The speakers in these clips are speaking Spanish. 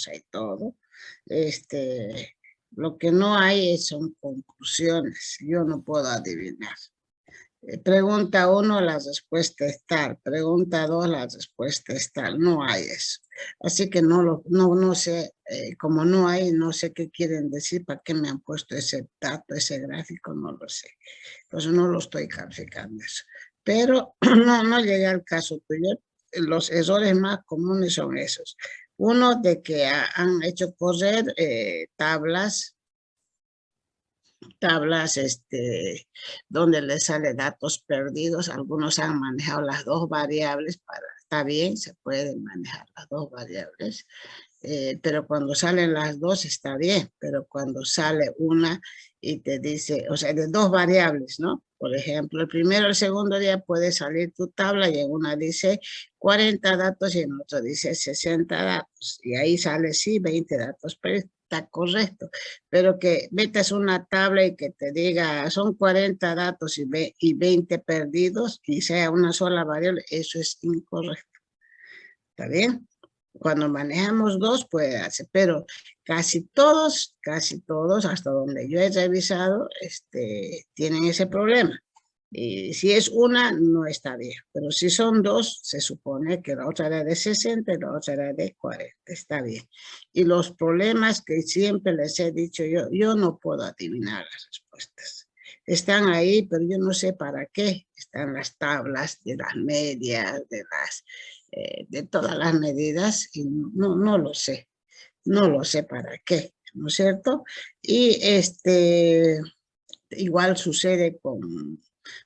pues hay todo. Lo que no hay son conclusiones. Yo no puedo adivinar. Pregunta 1, la respuesta es tal. Pregunta 2, la respuesta es tal. No hay eso. Así que no sé, como no hay, no sé qué quieren decir, para qué me han puesto ese dato, ese gráfico, no lo sé. Entonces no lo estoy calificando eso. Pero no llegué al caso tuyo. Los errores más comunes son esos. Uno, de que han hecho correr tablas, donde les sale datos perdidos. Algunos han manejado las dos variables, está bien, se pueden manejar las dos variables, pero cuando salen las dos está bien, pero cuando sale una y te dice, o sea, de dos variables, ¿no? Por ejemplo, el primero o el segundo día puede salir tu tabla y en una dice 40 datos y en otro dice 60 datos. Y ahí sale, sí, 20 datos, pero está correcto. Pero que metas una tabla y que te diga, son 40 datos y 20 perdidos y sea una sola variable, eso es incorrecto. ¿Está bien? Cuando manejamos dos puede hacer, pero casi todos, hasta donde yo he revisado, tienen ese problema. Y si es una, no está bien. Pero si son dos, se supone que la otra era de 60 y la otra era de 40. Está bien. Y los problemas que siempre les he dicho yo no puedo adivinar las respuestas. Están ahí, pero yo no sé para qué. Están las tablas de las medias, de todas las medidas, y no lo sé. No lo sé para qué, ¿no es cierto? Y igual sucede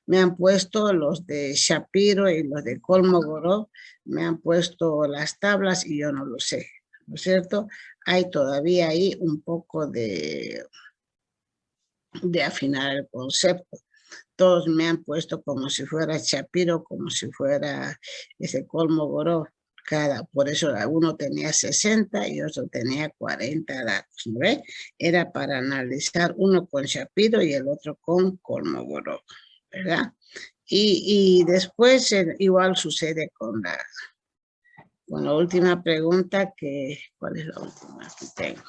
me han puesto los de Shapiro y los de Kolmogorov, me han puesto las tablas y yo no lo sé, ¿no es cierto? Hay todavía ahí un poco de afinar el concepto. Todos me han puesto como si fuera Shapiro, como si fuera ese Kolmogorov. Por eso uno tenía 60 y otro tenía 40 datos, ¿no ve? Era para analizar uno con Shapiro y el otro con Kolmogorov, ¿verdad? Y después igual sucede con la última pregunta, ¿cuál es la última que tengo?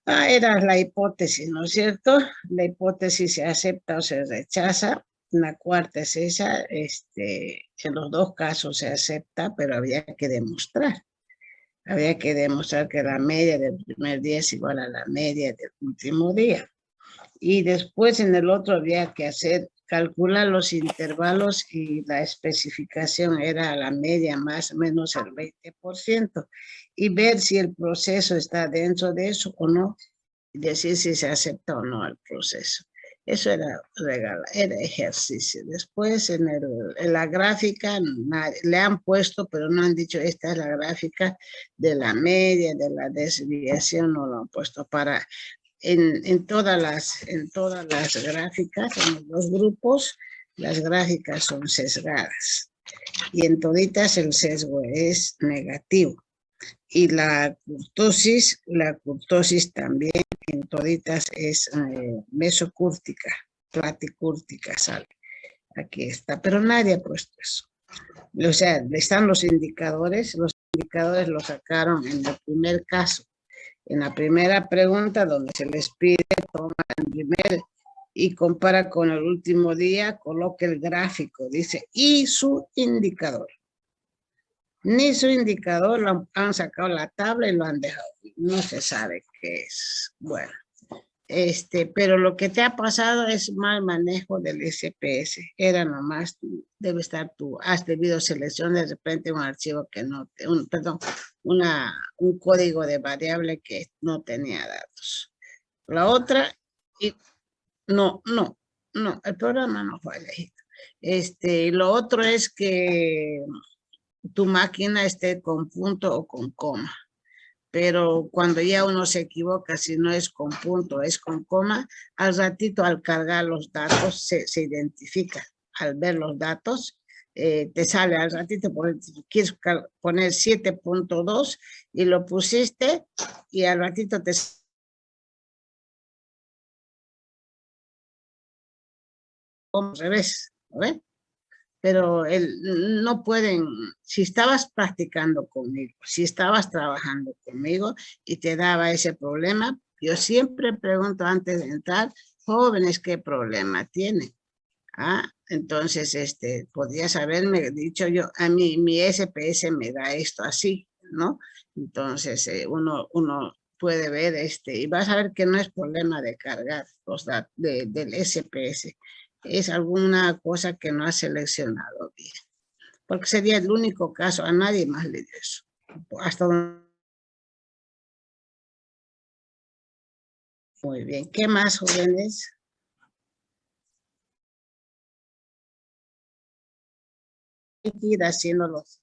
Era la hipótesis, ¿no es cierto? La hipótesis se acepta o se rechaza. La cuarta es esa, en los dos casos se acepta, pero había que demostrar. Había que demostrar que la media del primer día es igual a la media del último día. Y después en el otro había que calcular los intervalos y la especificación era la media más o menos el 20% y ver si el proceso está dentro de eso o no, y decir si se acepta o no el proceso. Eso era ejercicio. Después en la gráfica le han puesto, pero no han dicho esta es la gráfica de la media, de la desviación, no lo han puesto en todas las gráficas, en los grupos, las gráficas son sesgadas y en toditas el sesgo es negativo. Y la curtosis también en toditas es mesocúrtica, platicúrtica sale. Aquí está, pero nadie ha puesto eso. O sea, están los indicadores los sacaron en el primer caso. En la primera pregunta, donde se les pide, toma el primer y compara con el último día, coloca el gráfico, dice, y su indicador. Ni su indicador, lo han sacado la tabla y lo han dejado. No se sabe qué es. Bueno, pero lo que te ha pasado es mal manejo del SPS. Era nomás, debe estar has debido seleccionar de repente un archivo que no, un código de variable que no tenía datos. La otra, no, el programa no fue elegido. Lo otro es que tu máquina esté con punto o con coma. Pero cuando ya uno se equivoca, si no es con punto, es con coma, al ratito al cargar los datos se identifica. Al ver los datos, te sale al ratito, quieres poner 7.2 y lo pusiste y al ratito te al revés, ¿no ves? pero no pueden, si estabas practicando conmigo, si estabas trabajando conmigo y te daba ese problema, yo siempre pregunto antes de entrar, jóvenes, ¿qué problema tienen? Ah, entonces, podrías haberme dicho yo, a mí mi SPS me da esto así, ¿no? Entonces, uno puede ver, y vas a ver que no es problema de cargar los datos del SPS, es alguna cosa que no has seleccionado bien, porque sería el único caso, a nadie más le dio eso. Hasta donde... Muy bien, ¿qué más, jóvenes? Hay que ir haciéndolos.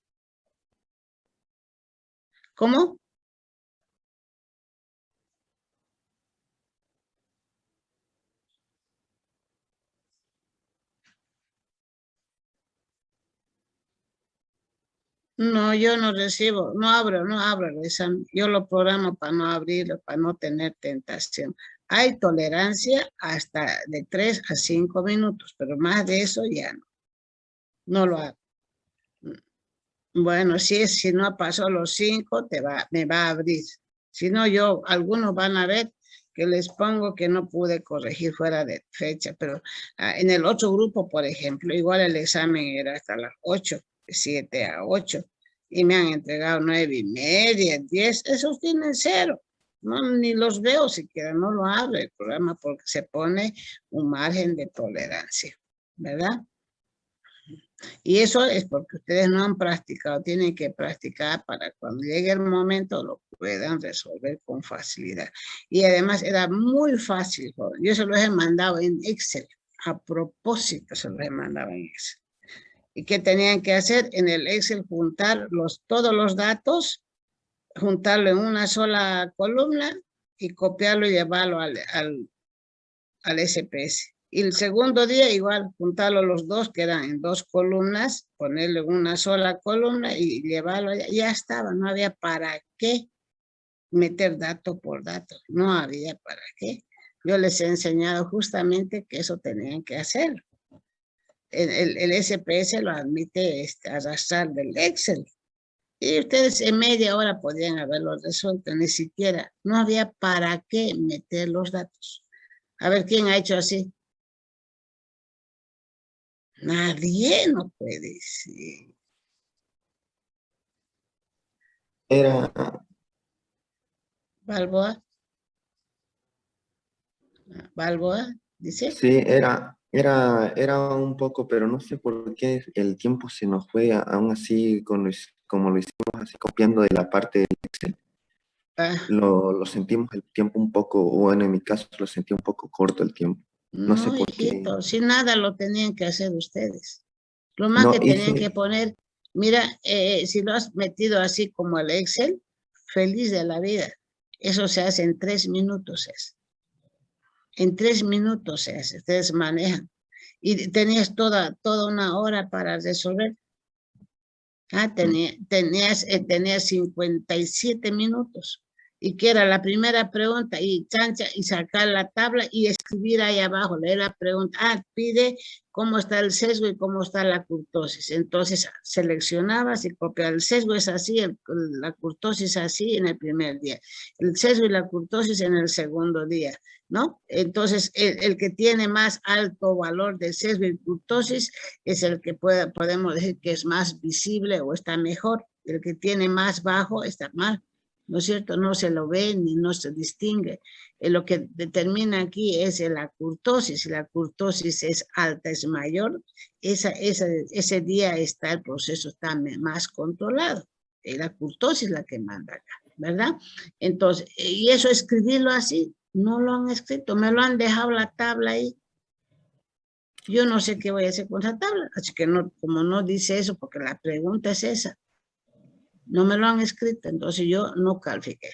¿Cómo? No, yo no recibo, no abro el examen. Yo lo programo para no abrirlo, para no tener tentación. Hay tolerancia hasta de 3 a 5 minutos, pero más de eso ya no, no lo hago. Bueno, si no pasó los 5, me va a abrir. Si no, algunos van a ver que les pongo que no pude corregir fuera de fecha, pero en el otro grupo, por ejemplo, igual el examen era hasta las 8, de 7 a 8, y me han entregado 9:30, 10, esos tienen 0. No, ni los veo siquiera, no lo abre el programa porque se pone un margen de tolerancia, ¿verdad? Y eso es porque ustedes no han practicado, tienen que practicar para cuando llegue el momento lo puedan resolver con facilidad. Y además era muy fácil, joven. Yo se los he mandado en Excel, a propósito se los he mandado en Excel. ¿Y qué tenían que hacer? En el Excel juntar todos los datos, juntarlo en una sola columna y copiarlo y llevarlo al SPS. Y el segundo día igual, juntarlo los dos, que eran en 2 columnas, ponerle una sola columna y llevarlo, ya estaba, no había para qué meter dato por dato, no había para qué. Yo les he enseñado justamente que eso tenían que hacer. El SPS lo admite arrastrar del Excel. Y ustedes en media hora podían haberlo resuelto, ni siquiera, no había para qué meter los datos. A ver, ¿quién ha hecho así? Nadie, no puede ser. Era, Balboa, Balboa, dice. sí, era un poco, pero no sé por qué el tiempo se nos fue, aún así, como lo hicimos así, copiando de la parte del Excel, Ah, lo sentimos el tiempo un poco, o bueno, en mi caso lo sentí un poco corto el tiempo. No sé no, por qué. hijito, sin nada lo tenían que hacer ustedes. Lo más No, que tenían que hice, poner, mira, si lo has metido así como el Excel, feliz de la vida. Eso se hace en 3 minutos. En 3 minutos se hace, ustedes manejan. Y tenías toda una hora para resolver. Ah, tenías 57 minutos. Y que era la primera pregunta, y chancha, y sacar la tabla y escribir ahí abajo, leer la pregunta. Ah, pide cómo está el sesgo y cómo está la curtosis. Entonces seleccionabas y copiabas. El sesgo es así, la curtosis así en el primer día. El sesgo y la curtosis en el segundo día, ¿no? Entonces, el que tiene más alto valor de sesgo y curtosis es el que podemos decir que es más visible o está mejor. El que tiene más bajo está mal, ¿no es cierto? No se lo ve ni no se distingue. Lo que determina aquí es la curtosis. Si la curtosis es alta, es mayor, ese día está el proceso está más controlado. La curtosis es la que manda acá, ¿verdad? Entonces, y eso escribirlo así, no lo han escrito, me lo han dejado la tabla ahí. Yo no sé qué voy a hacer con esa tabla, así que no, como no dice eso, porque la pregunta es esa, no me lo han escrito, entonces yo no califiqué.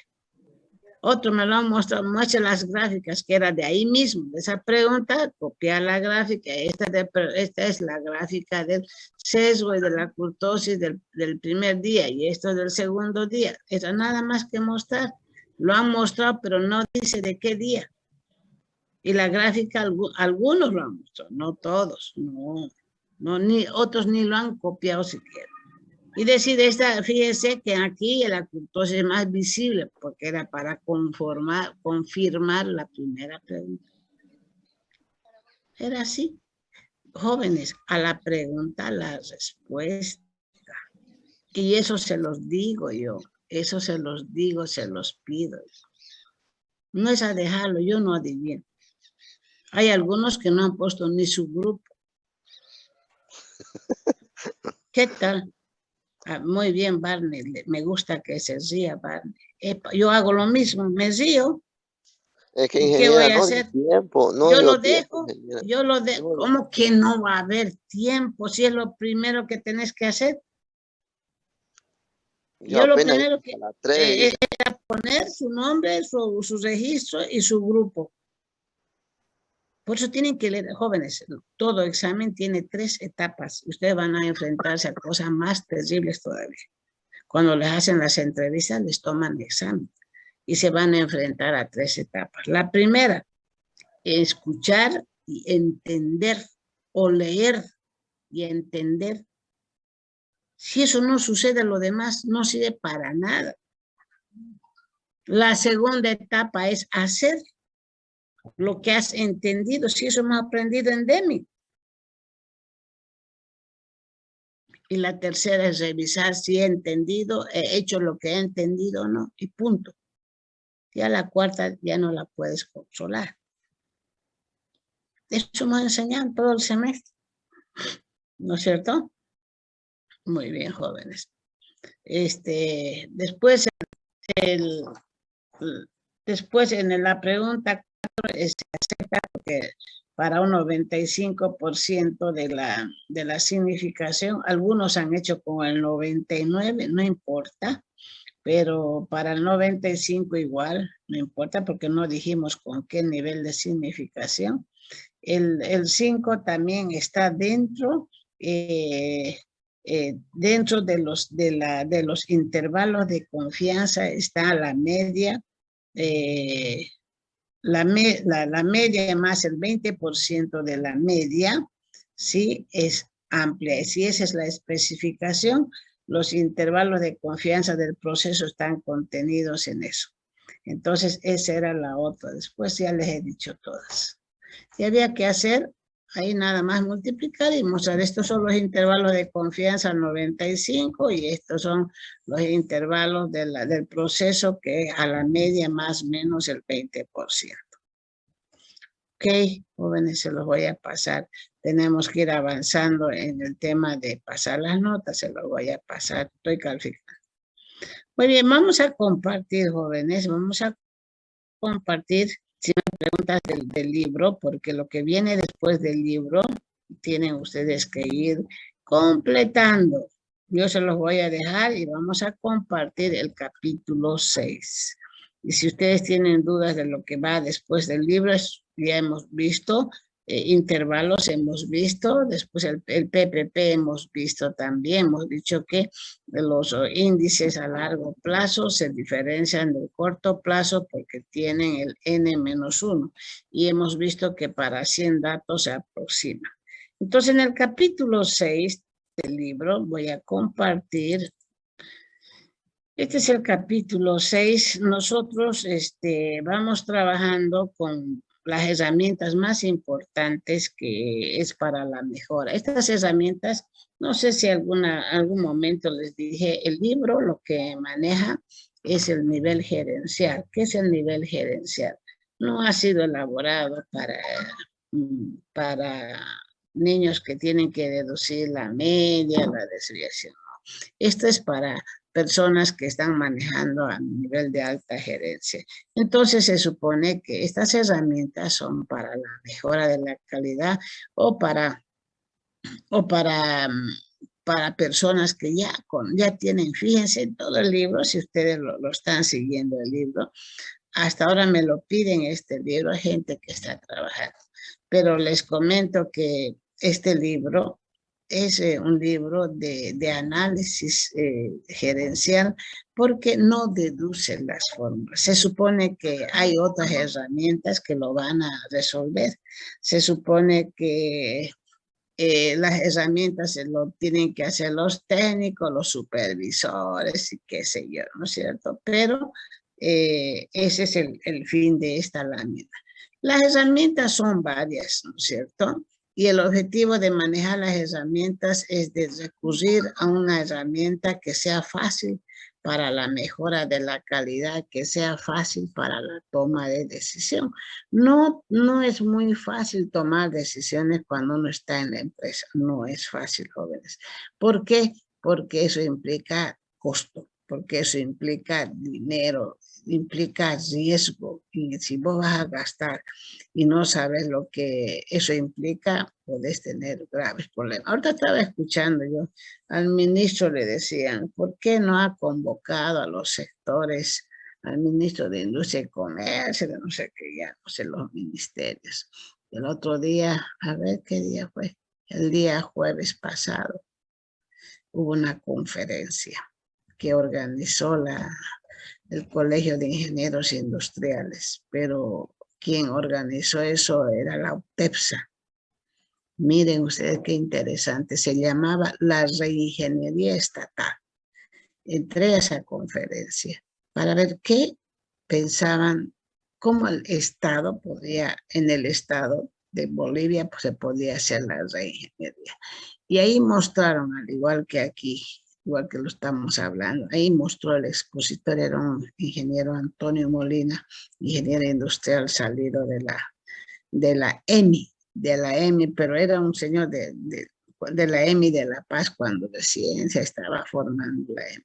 Otro me lo han mostrado, muestra las gráficas, que era de ahí mismo, de esa pregunta, copiar la gráfica, esta es la gráfica del sesgo y de la curtosis del primer día, y esto del segundo día, eso nada más que mostrar, lo han mostrado, pero no dice de qué día. Y la gráfica, algunos lo han mostrado, no todos, no. No, otros ni lo han copiado siquiera. Y decir, fíjense que aquí la kurtosis es más visible porque era para confirmar la primera pregunta. Era así. Jóvenes, a la pregunta, la respuesta. Y eso se los digo yo. Eso se los digo, se los pido. No es a dejarlo, yo no adivino. Hay algunos que no han puesto ni su grupo. ¿Qué tal? Ah, muy bien, Barney. Me gusta que se ría, Barney. Yo hago lo mismo, me río. Es que ¿Y qué voy ingeniera, a no dio hacer? tiempo, no Yo dio lo tiempo, dejo, ingeniera. yo lo dejo. No, ¿Cómo que no va a haber tiempo si es lo primero que tenés que hacer? yo Yo lo apenas primero que a las 3. poner su nombre, su registro y su grupo. Por eso tienen que leer, jóvenes, todo examen tiene 3 etapas. Ustedes van a enfrentarse a cosas más terribles todavía. Cuando les hacen las entrevistas, les toman examen y se van a enfrentar a 3 etapas. La primera, escuchar y entender, o leer y entender. Si eso no sucede, lo demás no sirve para nada. La segunda etapa es hacer lo que has entendido, si eso hemos aprendido en DEMI. Y la tercera es revisar si he entendido, he hecho lo que he entendido o no, y punto. Ya la cuarta ya no la puedes controlar. Eso hemos enseñado todo el semestre, ¿no es cierto? Muy bien, jóvenes. Después, después en la pregunta 4 se acepta que para un 95% de la significación, algunos han hecho con el 99, no importa, pero para el 95 igual, no importa porque no dijimos con qué nivel de significación. El 5 también está dentro, dentro de los intervalos de confianza está la media, la media más el 20% de la media, sí, es amplia. Si esa es la especificación, los intervalos de confianza del proceso están contenidos en eso. Entonces, esa era la otra. Después ya les he dicho todas. Y había que hacer ahí nada más multiplicar y mostrar, estos son los intervalos de confianza al 95 y estos son los intervalos del proceso que a la media más o menos el 20%. Ok, jóvenes, se los voy a pasar. Tenemos que ir avanzando en el tema de pasar las notas, se los voy a pasar, estoy calificando. Muy bien, vamos a compartir, jóvenes, vamos a compartir si me preguntas del libro, porque lo que viene después del libro tienen ustedes que ir completando. Yo se los voy a dejar y vamos a compartir el capítulo 6. Y si ustedes tienen dudas de lo que va después del libro, ya hemos visto, intervalos hemos visto, después el PPP hemos visto también, hemos dicho que los índices a largo plazo se diferencian del corto plazo porque tienen el N-1 y hemos visto que para 100 datos se aproxima. Entonces en el capítulo 6 del libro voy a compartir. Este es el capítulo 6. Nosotros vamos trabajando con las herramientas más importantes que es para la mejora. Estas herramientas, no sé si algún momento les dije, el libro lo que maneja es el nivel gerencial. ¿Qué es el nivel gerencial? No ha sido elaborado para niños que tienen que deducir la media, la desviación. Esto es para personas que están manejando a nivel de alta gerencia. Entonces se supone que estas herramientas son para la mejora de la calidad o para personas que ya tienen, fíjense en todo el libro, si ustedes lo están siguiendo el libro, hasta ahora me lo piden este libro, hay gente que está trabajando, pero les comento que este libro es un libro de análisis gerencial porque no deduce las fórmulas. Se supone que hay otras herramientas que lo van a resolver. Se supone que las herramientas se lo tienen que hacer los técnicos, los supervisores y qué sé yo, ¿no es cierto? Pero ese es el fin de esta lámina. Las herramientas son varias, ¿no es cierto? Y el objetivo de manejar las herramientas es de recurrir a una herramienta que sea fácil para la mejora de la calidad, que sea fácil para la toma de decisión. No es muy fácil tomar decisiones cuando uno está en la empresa. No es fácil, jóvenes. ¿Por qué? Porque eso implica costo, porque eso implica dinero, implica riesgo. Y si vos vas a gastar y no sabes lo que eso implica, podés tener graves problemas. Ahorita estaba escuchando yo al ministro, le decían, ¿por qué no ha convocado a los sectores, al ministro de Industria y Comercio, de no sé qué, ya no sé, los ministerios? El otro día, a ver qué día fue, el día jueves pasado, hubo una conferencia que organizó el Colegio de Ingenieros Industriales, pero quien organizó eso era la UTEPSA. Miren ustedes qué interesante, se llamaba la reingeniería estatal. Entré a esa conferencia para ver qué pensaban, cómo el Estado podía, en el Estado de Bolivia, pues, se podía hacer la reingeniería. Y ahí mostraron, al igual que aquí, igual que lo estamos hablando, ahí mostró el expositor, era un ingeniero Antonio Molina, ingeniero industrial salido de la EMI, pero era un señor de la EMI de La Paz cuando recién se estaba formando la EMI.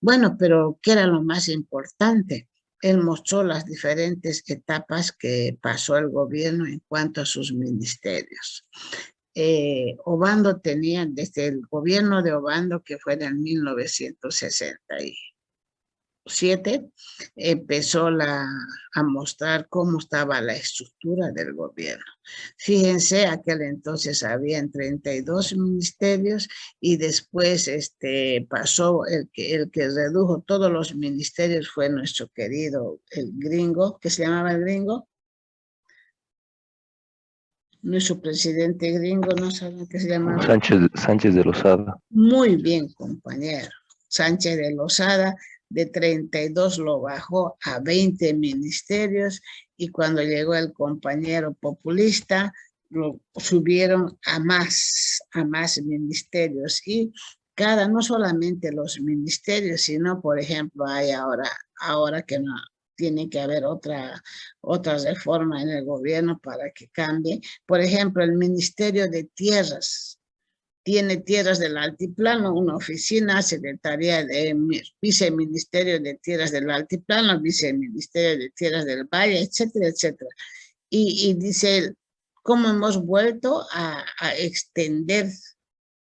Bueno, pero ¿qué era lo más importante? Él mostró las diferentes etapas que pasó el gobierno en cuanto a sus ministerios. Obando tenía, desde el gobierno de Obando, que fue en 1967, empezó a mostrar cómo estaba la estructura del gobierno. Fíjense, aquel entonces habían 32 ministerios y después pasó el que redujo todos los ministerios fue nuestro querido, el gringo, que se llamaba el gringo. Nuestro presidente gringo, no saben qué se llamaba. Sánchez de Lozada. Muy bien, compañero. Sánchez de Lozada, de 32 lo bajó a 20 ministerios y cuando llegó el compañero populista, lo subieron a más ministerios y no solamente los ministerios, sino, por ejemplo, hay ahora que no, tiene que haber otra reforma en el gobierno para que cambie. Por ejemplo, el Ministerio de Tierras, tiene tierras del altiplano, una oficina, secretaría de viceministerio de tierras del altiplano, viceministerio de tierras del valle, etcétera, etcétera. Y dice, ¿cómo hemos vuelto a extender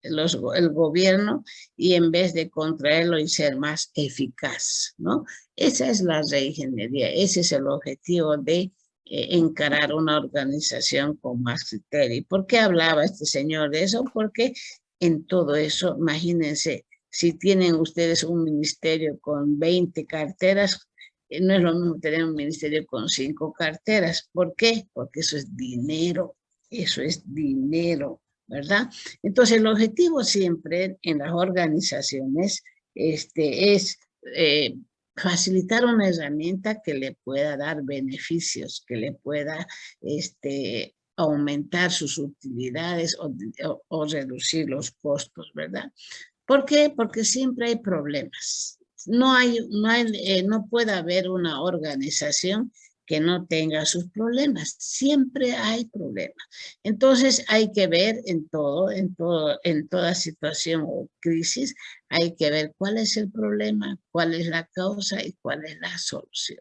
el gobierno y en vez de contraerlo y ser más eficaz, ¿no? Esa es la reingeniería, ese es el objetivo de encarar una organización con más criterio. ¿Y por qué hablaba este señor de eso? Porque en todo eso, imagínense, si tienen ustedes un ministerio con 20 carteras, no es lo mismo tener un ministerio con 5 carteras. ¿Por qué? Porque eso es dinero, ¿verdad? Entonces, el objetivo siempre en las organizaciones es facilitar una herramienta que le pueda dar beneficios, que le pueda aumentar sus utilidades o reducir los costos, ¿verdad? ¿Por qué? Porque siempre hay problemas. No puede haber una organización que no tenga sus problemas. Siempre hay problemas. Entonces hay que ver en toda situación o crisis, hay que ver cuál es el problema, cuál es la causa y cuál es la solución.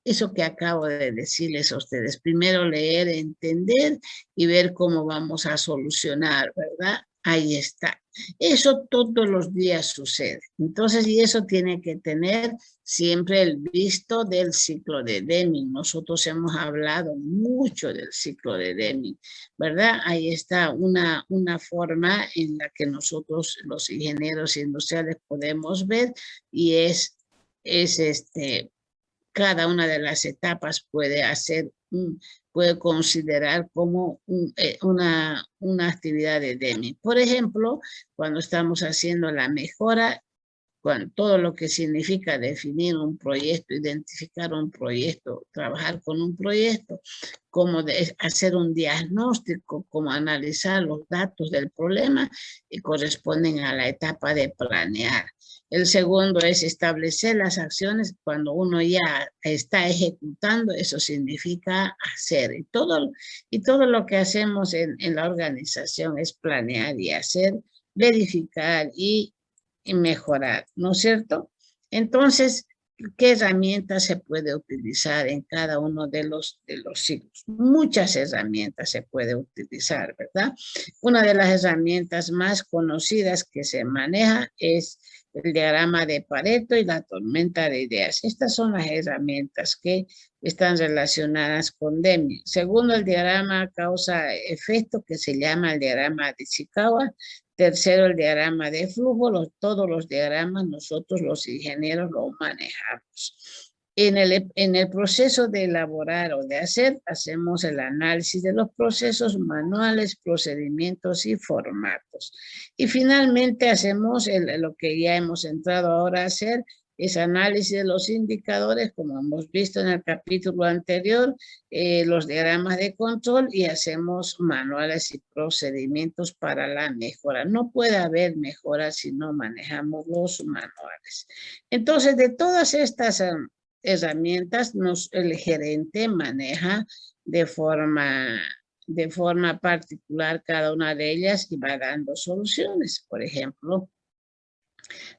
Eso que acabo de decirles a ustedes. Primero leer, entender y ver cómo vamos a solucionar, ¿verdad? Ahí está. Eso todos los días sucede. Entonces, y eso tiene que tener siempre el visto del ciclo de Deming. Nosotros hemos hablado mucho del ciclo de Deming, ¿verdad? Ahí está una forma en la que nosotros, los ingenieros industriales, podemos ver y cada una de las etapas puede hacer puede considerar como una actividad de Deming. Por ejemplo, cuando estamos haciendo la mejora, todo lo que significa definir un proyecto, identificar un proyecto, trabajar con un proyecto, cómo hacer un diagnóstico, cómo analizar los datos del problema y corresponden a la etapa de planear. El segundo es establecer las acciones cuando uno ya está ejecutando, eso significa hacer. Y todo lo que hacemos en la organización es planear y hacer, verificar y mejorar, ¿no es cierto? Entonces, ¿qué herramientas se puede utilizar en cada uno de los ciclos? Muchas herramientas se puede utilizar, ¿verdad? Una de las herramientas más conocidas que se maneja es el diagrama de Pareto y la tormenta de ideas. Estas son las herramientas que están relacionadas con Deming. Segundo, el diagrama causa-efecto, que se llama el diagrama de Ishikawa. Tercero, el diagrama de flujo. Todos los diagramas nosotros los ingenieros los manejamos. En el proceso de elaborar o de hacer, hacemos el análisis de los procesos manuales, procedimientos y formatos. Y finalmente hacemos lo que ya hemos entrado ahora a hacer, es análisis de los indicadores, como hemos visto en el capítulo anterior, los diagramas de control, y hacemos manuales y procedimientos para la mejora. No puede haber mejora si no manejamos los manuales. Entonces, de todas estas herramientas, el gerente maneja de forma particular cada una de ellas y va dando soluciones. Por ejemplo,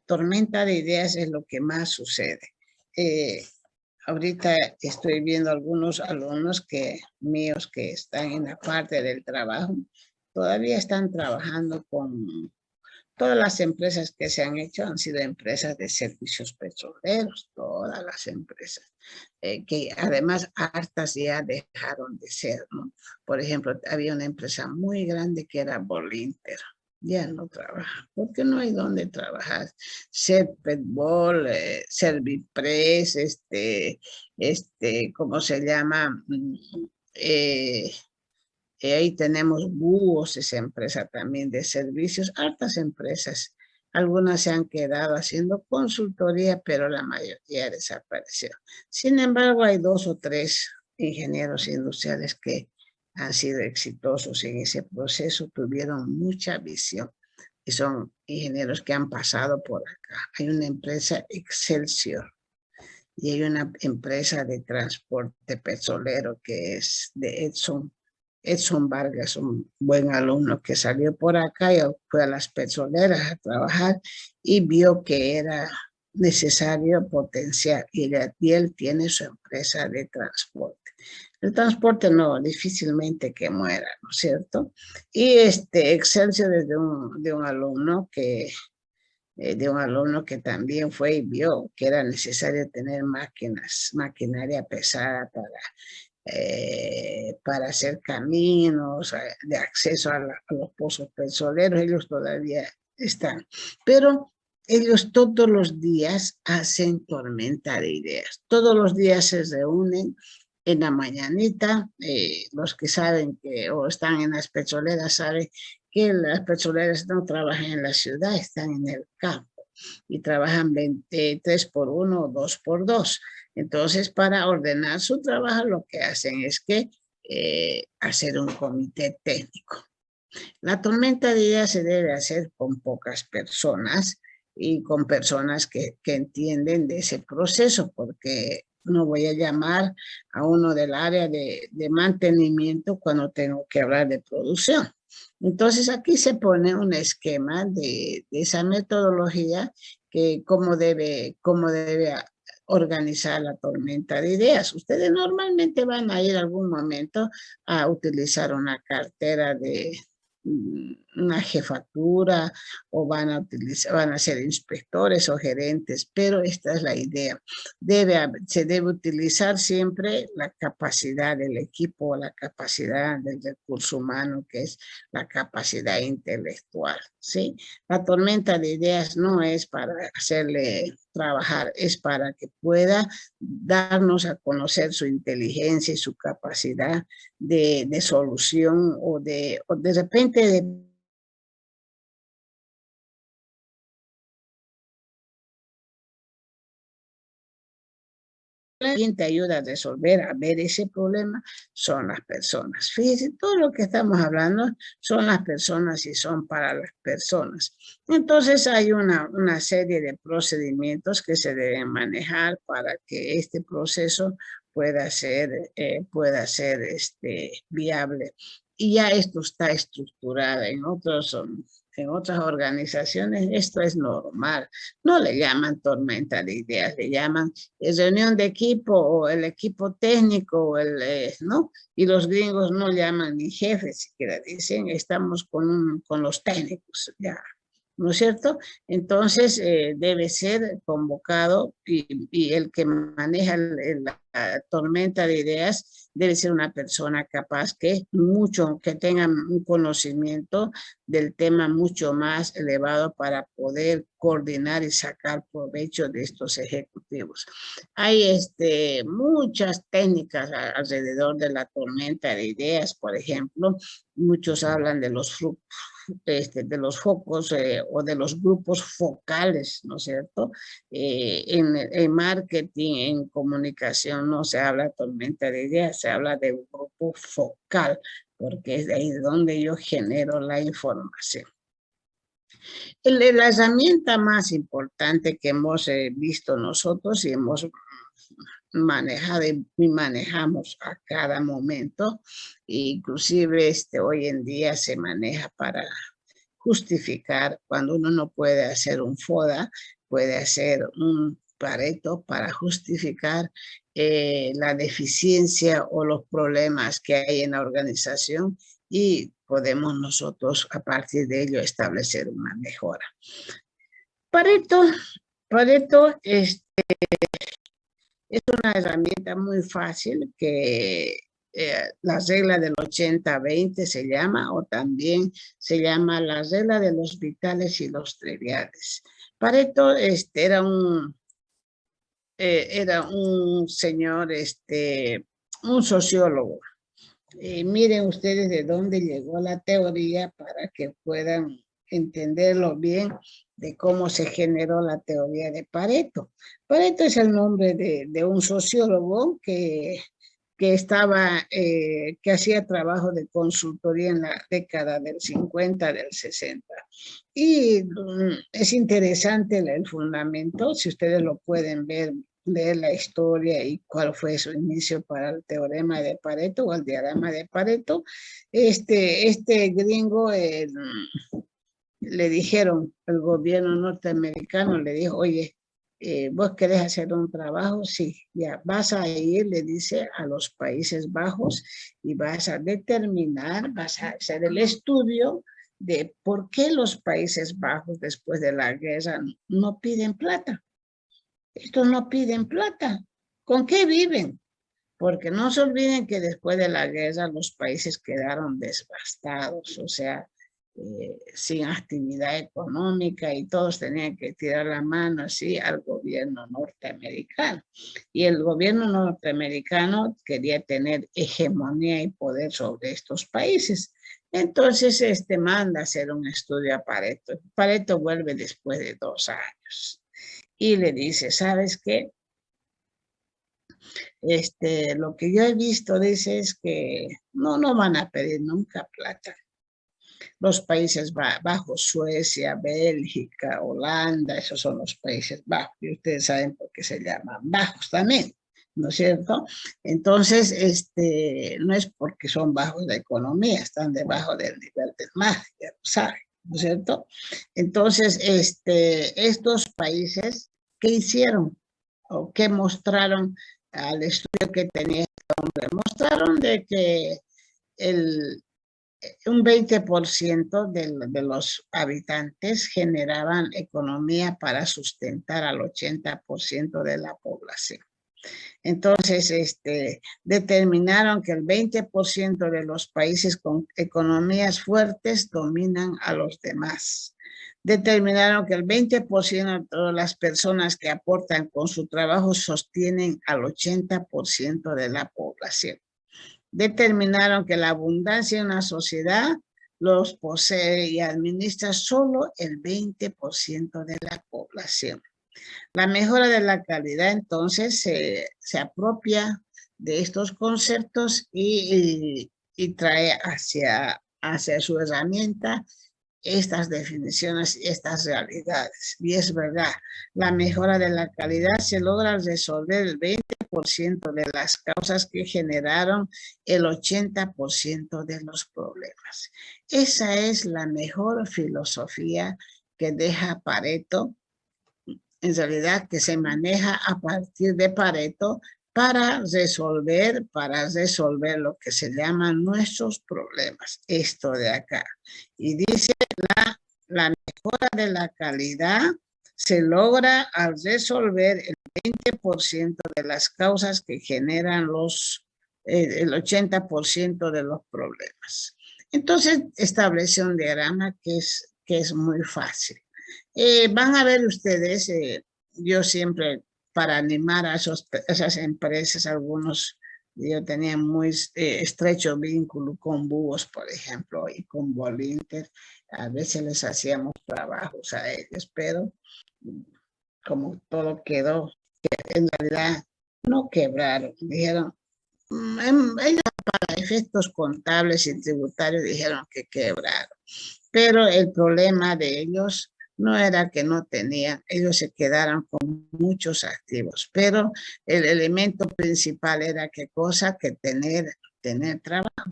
tormenta de ideas es lo que más sucede. Ahorita estoy viendo algunos alumnos míos que están en la parte del trabajo, todavía están trabajando con todas las empresas que se han hecho, han sido empresas de servicios petroleros, todas las empresas, que además hartas ya dejaron de ser, ¿no? Por ejemplo, había una empresa muy grande que era Bolinter, ya no trabaja, porque no hay dónde trabajar. Serpetbol, Servipress, ¿cómo se llama? Ahí tenemos Búhos, esa empresa también de servicios, hartas empresas. Algunas se han quedado haciendo consultoría, pero la mayoría desapareció. Sin embargo, hay 2 o 3 ingenieros industriales que han sido exitosos en ese proceso, tuvieron mucha visión y son ingenieros que han pasado por acá. Hay una empresa Excelsior y hay una empresa de transporte petrolero que es de Edson Vargas, un buen alumno que salió por acá y fue a las petroleras a trabajar y vio que era necesario potenciar y él tiene su empresa de transporte. El transporte no, difícilmente que muera, ¿no es cierto? Y Excelsior es de un alumno que también fue y vio que era necesario tener maquinaria pesada para hacer caminos de acceso a los pozos petroleros. Ellos todavía están, pero ellos todos los días hacen tormenta de ideas, todos los días se reúnen en la mañanita. Los que saben o están en las petroleras saben que las petroleras no trabajan en la ciudad, están en el campo y trabajan 3x1 o 2x2. Entonces, para ordenar su trabajo, lo que hacen es que hacer un comité técnico. La tormenta de ideas se debe hacer con pocas personas y con personas que entienden de ese proceso, porque no voy a llamar a uno del área de mantenimiento cuando tengo que hablar de producción. Entonces aquí se pone un esquema de esa metodología, que cómo debe organizar la tormenta de ideas. Ustedes normalmente van a ir algún momento a utilizar una cartera una jefatura o van a ser inspectores o gerentes, pero esta es la idea. Se debe utilizar siempre la capacidad del equipo, la capacidad del recurso humano, que es la capacidad intelectual, ¿sí? La tormenta de ideas no es para hacerle trabajar, es para que pueda darnos a conocer su inteligencia y su capacidad de solución o de repente de quien te ayuda a resolver, a ver ese problema, son las personas. Fíjense, todo lo que estamos hablando son las personas y son para las personas. Entonces hay una serie de procedimientos que se deben manejar para que este proceso pueda ser viable. Y ya esto está estructurado en otras organizaciones, esto es normal. No le llaman tormenta de ideas, le llaman reunión de equipo o el equipo técnico, ¿no? Y los gringos no llaman ni jefes, siquiera dicen, estamos con los técnicos, ya, ¿no es cierto? Entonces debe ser convocado y el que maneja la tormenta de ideas debe ser una persona capaz que tenga un conocimiento del tema mucho más elevado para poder coordinar y sacar provecho de estos ejecutivos. Hay muchas técnicas alrededor de la tormenta de ideas, por ejemplo, muchos hablan de los focos o de los grupos focales, ¿no es cierto? En marketing, en comunicación, no se habla de tormenta de ideas, se habla de un grupo focal, porque es de ahí donde yo genero la información. La herramienta más importante que hemos visto nosotros y hemos manejado y manejamos a cada momento, inclusive hoy en día se maneja para justificar cuando uno no puede hacer un FODA, puede hacer un Pareto para justificar la deficiencia o los problemas que hay en la organización y podemos nosotros a partir de ello establecer una mejora. Pareto es una herramienta muy fácil que la regla del 80-20 se llama, o también se llama la regla de los vitales y los triviales. Pareto era un señor, un sociólogo. Miren ustedes de dónde llegó la teoría para que puedan entenderlo bien de cómo se generó la teoría de Pareto. Pareto es el nombre de un sociólogo que hacía trabajo de consultoría en la década del 50, del 60. Y es interesante el fundamento, si ustedes lo pueden ver la historia y cuál fue su inicio para el teorema de Pareto o el diagrama de Pareto. Este gringo le dijeron, el gobierno norteamericano le dijo, oye, ¿vos querés hacer un trabajo? Sí, ya vas a ir, le dice, a los Países Bajos y vas a determinar, vas a hacer el estudio de por qué los Países Bajos después de la guerra no piden plata. Estos no piden plata. ¿Con qué viven? Porque no se olviden que después de la guerra los países quedaron devastados, o sea, sin actividad económica y todos tenían que tirar la mano así al gobierno norteamericano. Y el gobierno norteamericano quería tener hegemonía y poder sobre estos países. Entonces, manda a hacer un estudio a Pareto. Pareto vuelve después de 2 años y le dice, ¿sabes qué? Lo que yo he visto, dice, es que no van a pedir nunca plata. Los Países Bajos, Suecia, Bélgica, Holanda, esos son los Países Bajos. Y ustedes saben por qué se llaman bajos también, ¿no es cierto? Entonces, no es porque son bajos de economía, están debajo del nivel del mar, ya lo saben, ¿no es cierto? Entonces, estos países, ¿qué hicieron? ¿O qué mostraron al estudio que tenía este hombre? Mostraron de que un 20% de los habitantes generaban economía para sustentar al 80% de la población. Entonces, determinaron que el 20% de los países con economías fuertes dominan a los demás. Determinaron que el 20% de las personas que aportan con su trabajo sostienen al 80% de la población. Determinaron que la abundancia en una sociedad los posee y administra solo el 20% de la población. La mejora de la calidad, entonces, se apropia de estos conceptos y trae hacia su herramienta estas definiciones y estas realidades. Y es verdad, la mejora de la calidad se logra al resolver el 20% de las causas que generaron el 80% de los problemas. Esa es la mejor filosofía que deja Pareto, en realidad que se maneja a partir de Pareto para resolver lo que se llaman nuestros problemas, esto de acá. Y dice, la mejora de la calidad se logra al resolver el 20% de las causas que generan el 80% de los problemas. Entonces establece un diagrama que es muy fácil. Van a ver ustedes, yo siempre para animar a esas empresas, yo tenía muy estrecho vínculo con Búhos, por ejemplo, y con Bolinter. A veces les hacíamos trabajos a ellos, pero como todo quedó, en realidad no quebraron. Dijeron, ellos para efectos contables y tributarios dijeron que quebraron. Pero el problema de ellos no era que no tenían, ellos se quedaron con muchos activos, pero el elemento principal era qué cosa, que tener trabajo.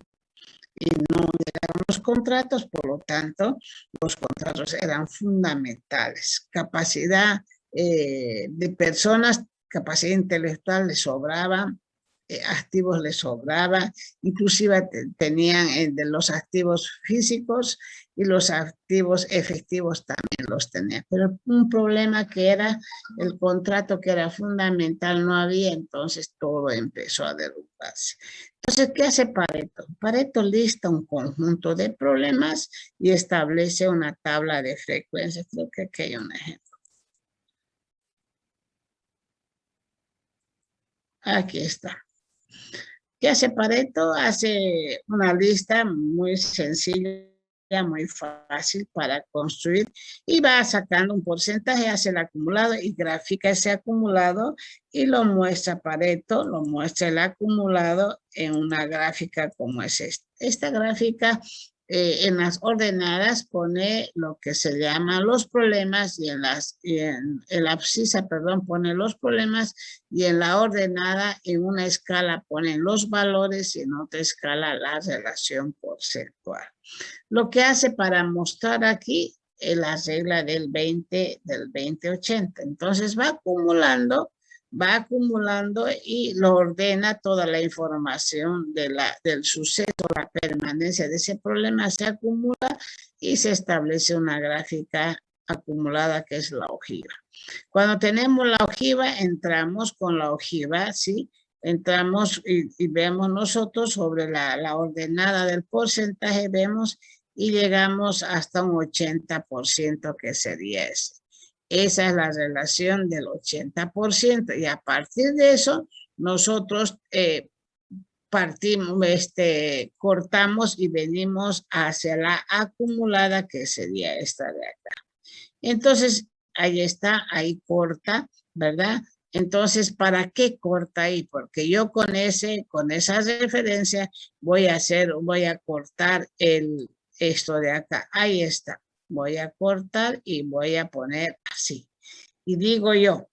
Y no llegaron los contratos, por lo tanto, los contratos eran fundamentales. Capacidad de personas, capacidad intelectual les sobraba, activos les sobraba, inclusive tenían de los activos físicos y los activos efectivos también los tenían. Pero un problema que era el contrato que era fundamental no había, entonces todo empezó a derrumbarse. Entonces, ¿qué hace Pareto? Pareto lista un conjunto de problemas y establece una tabla de frecuencias. Creo que aquí hay un ejemplo. Aquí está. ¿Qué hace Pareto? Hace una lista muy sencilla, muy fácil para construir y va sacando un porcentaje, hace el acumulado y grafica ese acumulado y lo muestra Pareto, lo muestra el acumulado en una gráfica como es esta. Esta gráfica en las ordenadas pone lo que se llaman los problemas y en la abscisa, perdón, pone los problemas y en la ordenada en una escala ponen los valores y en otra escala la relación porcentual. Lo que hace para mostrar aquí es la regla del 20-80. Entonces va acumulando y lo ordena toda la información del suceso, la permanencia de ese problema se acumula y se establece una gráfica acumulada que es la ojiva. Cuando tenemos la ojiva, entramos con la ojiva, ¿sí? Entramos y vemos nosotros sobre la ordenada del porcentaje, vemos y llegamos hasta un 80% que sería ese. Esa es la relación del 80% y a partir de eso nosotros cortamos y venimos hacia la acumulada que sería esta de acá. Entonces, ahí está, ahí corta, ¿verdad? Entonces, ¿para qué corta ahí? Porque yo con esa referencia voy a cortar esto de acá. Ahí está. Voy a cortar y voy a poner así. Y digo yo,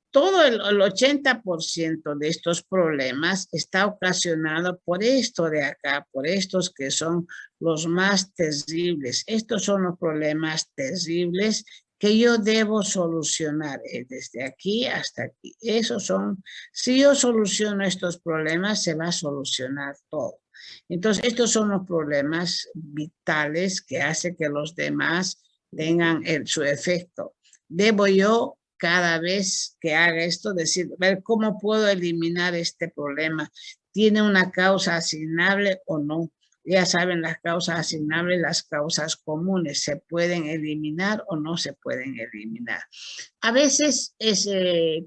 todo el 80% de estos problemas está ocasionado por esto de acá, por estos que son los más terribles. Estos son los problemas terribles que yo debo solucionar desde aquí hasta aquí. Esos son, si yo soluciono estos problemas, se va a solucionar todo. Entonces, estos son los problemas vitales que hacen que los demás tengan su efecto. Debo yo, cada vez que haga esto, decir, ver cómo puedo eliminar este problema. ¿Tiene una causa asignable o no? Ya saben, las causas asignables, las causas comunes, ¿se pueden eliminar o no se pueden eliminar? A veces es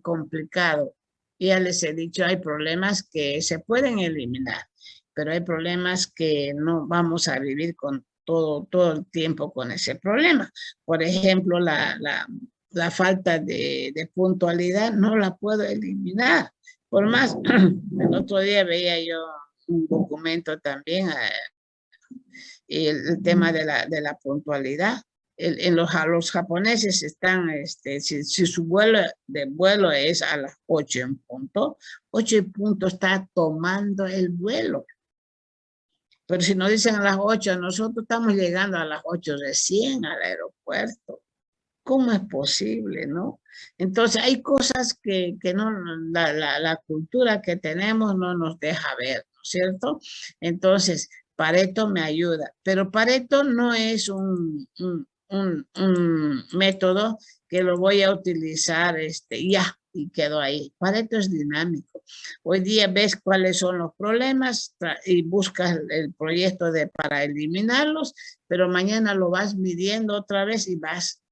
complicado. Ya les he dicho, hay problemas que se pueden eliminar, pero hay problemas que no vamos a vivir con todo el tiempo con ese problema. Por ejemplo, la falta de puntualidad no la puedo eliminar. Por más, el otro día veía yo un documento también, el tema de la puntualidad. Los japoneses están, si su vuelo es a las 8 en punto, 8 en punto está tomando el vuelo. Pero si nos dicen a las 8, nosotros estamos llegando a las 8 recién al aeropuerto. ¿Cómo es posible, no? Entonces hay cosas que no, la cultura que tenemos no nos deja ver, ¿no es cierto? Entonces, Pareto me ayuda, pero Pareto no es un método que lo voy a utilizar ya y quedó ahí. Pareto es dinámico. Hoy día ves cuáles son los problemas y buscas el proyecto para eliminarlos, pero mañana lo vas midiendo otra vez y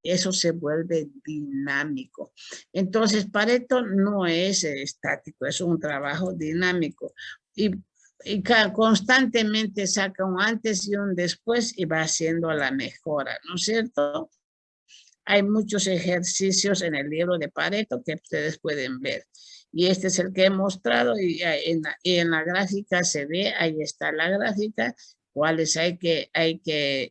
eso se vuelve dinámico. Entonces, Pareto no es estático, es un trabajo dinámico. Y constantemente saca un antes y un después y va haciendo la mejora, ¿no es cierto? Hay muchos ejercicios en el libro de Pareto que ustedes pueden ver. Y este es el que he mostrado y en la gráfica se ve, ahí está la gráfica, cuáles hay que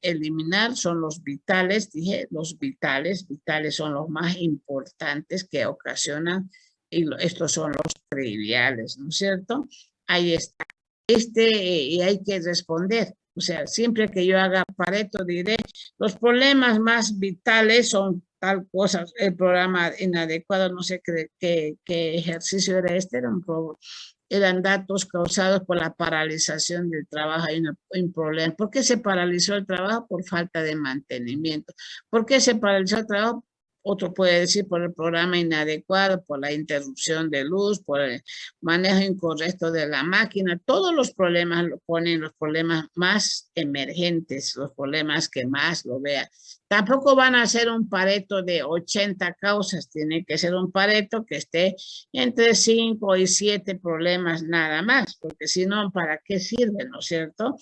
eliminar son los vitales, dije, los vitales son los más importantes que ocasionan, y estos son los triviales, ¿no es cierto? Ahí está. Y hay que responder. O sea, siempre que yo haga Pareto diré, los problemas más vitales son tal cosa, el programa inadecuado, no sé qué ejercicio era eran datos causados por la paralización del trabajo. Hay un problema. ¿Por qué se paralizó el trabajo? Por falta de mantenimiento. ¿Por qué se paralizó el trabajo? Otro puede decir por el programa inadecuado, por la interrupción de luz, por el manejo incorrecto de la máquina. Todos los problemas lo ponen los problemas más emergentes, los problemas que más lo vean. Tampoco van a ser un Pareto de 80 causas, tiene que ser un Pareto que esté entre 5 y 7 problemas nada más, porque si no, ¿para qué sirve, no es cierto?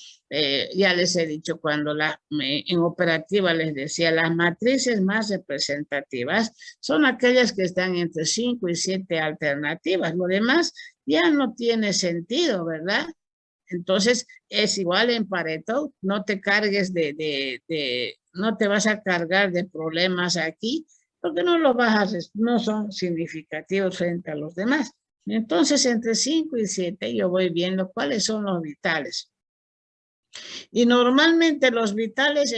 Ya les he dicho cuando en operativa les decía, las matrices más representativas son aquellas que están entre 5 y 7 alternativas. Lo demás ya no tiene sentido, ¿verdad? Entonces, es igual en Pareto, no te cargues no te vas a cargar de problemas aquí, porque no son significativos frente a los demás. Entonces, entre 5 y 7 yo voy viendo cuáles son los vitales. Y normalmente los vitales,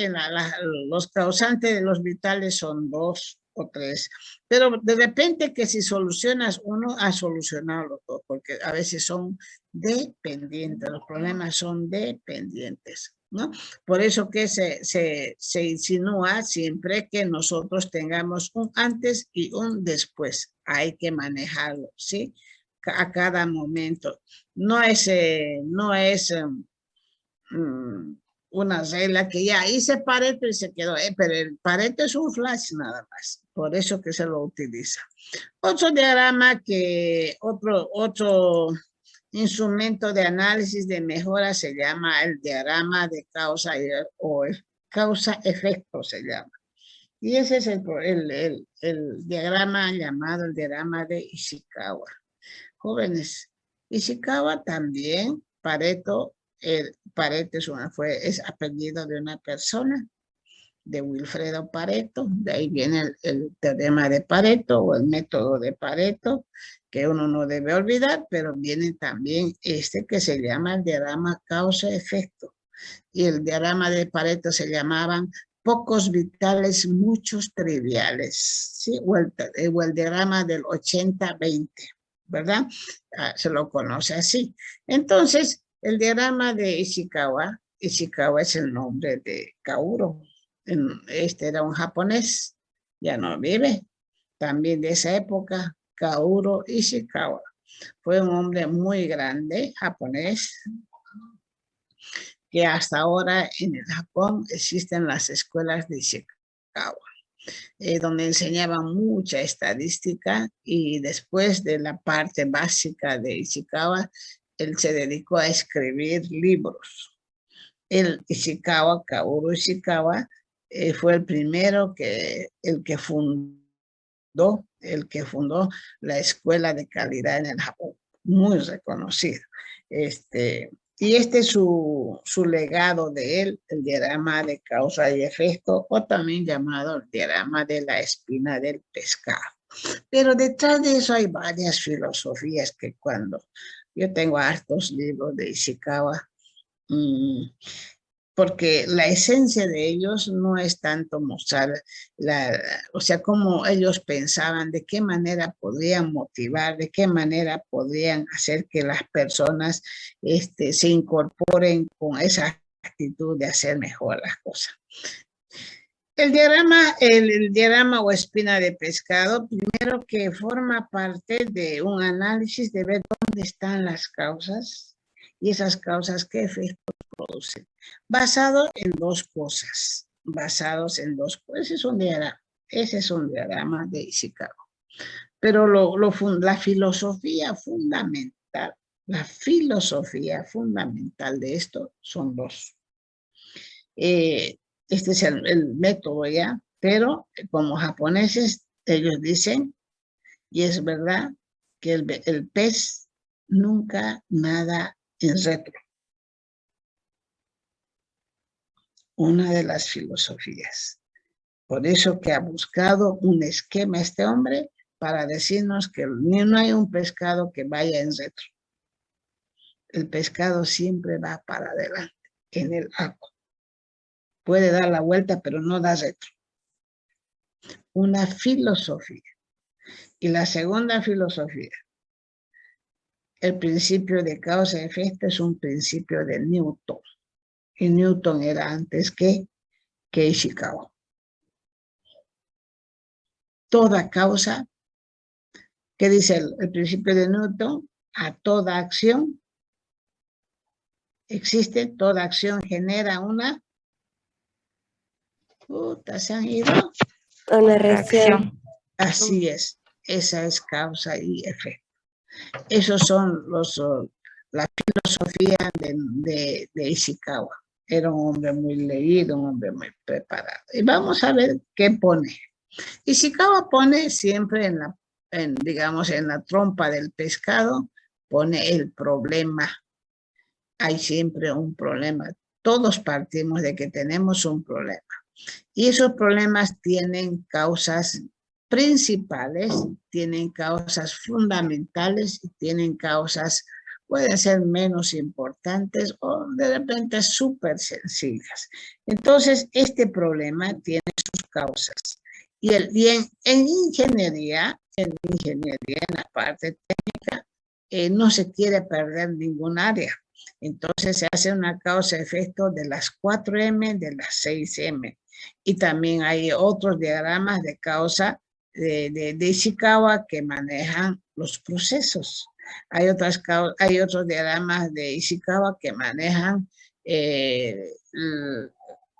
los causantes de los vitales son 2 o 3. Pero de repente que si solucionas uno, has solucionado los dos, porque a veces son dependientes, los problemas son dependientes, ¿no? Por eso que se insinúa siempre que nosotros tengamos un antes y un después. Hay que manejarlo, ¿sí? A cada momento. No es una regla que ya hice Pareto y se quedó, pero el Pareto es un flash nada más, por eso que se lo utiliza. Otro diagrama otro instrumento de análisis de mejora se llama el diagrama de causa-efecto se llama. Y ese es el diagrama llamado el diagrama de Ishikawa. Jóvenes, Ishikawa también, Pareto es apellido de una persona, de Wilfredo Pareto, de ahí viene el teorema de Pareto o el método de Pareto, que uno no debe olvidar, pero viene también que se llama el diagrama causa-efecto. Y el diagrama de Pareto se llamaban pocos vitales, muchos triviales, ¿sí? O el diagrama del 80-20, ¿verdad? Se lo conoce así. Entonces, El diagrama de Ishikawa, Ishikawa es el nombre de Kaoru. Este era un japonés, ya no vive. También de esa época, Kaoru Ishikawa. Fue un hombre muy grande, japonés, que hasta ahora en el Japón existen las escuelas de Ishikawa, donde enseñaban mucha estadística, y después de la parte básica de Ishikawa, él se dedicó a escribir libros. El Ishikawa, Kaoru Ishikawa, fue el primero el que fundó la escuela de calidad en el Japón, muy reconocido. Y este es su legado de él, el diagrama de causa y efecto, o también llamado el diagrama de la espina del pescado. Pero detrás de eso hay varias filosofías que cuando yo tengo hartos libros de Ishikawa, porque la esencia de ellos no es tanto mostrar, o sea, cómo ellos pensaban, de qué manera podrían motivar, de qué manera podrían hacer que las personas se incorporen con esa actitud de hacer mejor las cosas. El diagrama o espina de pescado, primero que forma parte de un análisis de ver dónde están las causas y esas causas qué efectos producen. Basado en dos cosas. Ese es un diagrama de Ishikawa. Pero la filosofía fundamental de esto son dos. Este es el método ya, pero como japoneses, ellos dicen, y es verdad, que el pez nunca nada en retro. Una de las filosofías. Por eso que ha buscado un esquema este hombre para decirnos que no hay un pescado que vaya en retro. El pescado siempre va para adelante en el agua. Puede dar la vuelta, pero no da retro. Una filosofía. Y la segunda filosofía, el principio de causa y efecto, es un principio de Newton. Y Newton era antes que Ishikawa. Toda causa, ¿qué dice el principio de Newton? A toda acción existe, toda acción genera una... ¿se han ido? Una reacción. Así es, esa es causa y efecto. Esos son la filosofía de Ishikawa. Era un hombre muy leído, un hombre muy preparado. Y vamos a ver qué pone. Ishikawa pone siempre digamos, en la trompa del pescado, pone el problema. Hay siempre un problema. Todos partimos de que tenemos un problema. Y esos problemas tienen causas principales, tienen causas fundamentales y tienen causas, pueden ser menos importantes o de repente súper sencillas. Entonces, este problema tiene sus causas. Y en ingeniería, en la parte técnica, no se quiere perder ningún área. Entonces se hace una causa-efecto de las 4M, de las 6M. Y también hay otros diagramas de causa de Ishikawa que manejan los procesos. Hay otros diagramas de Ishikawa que manejan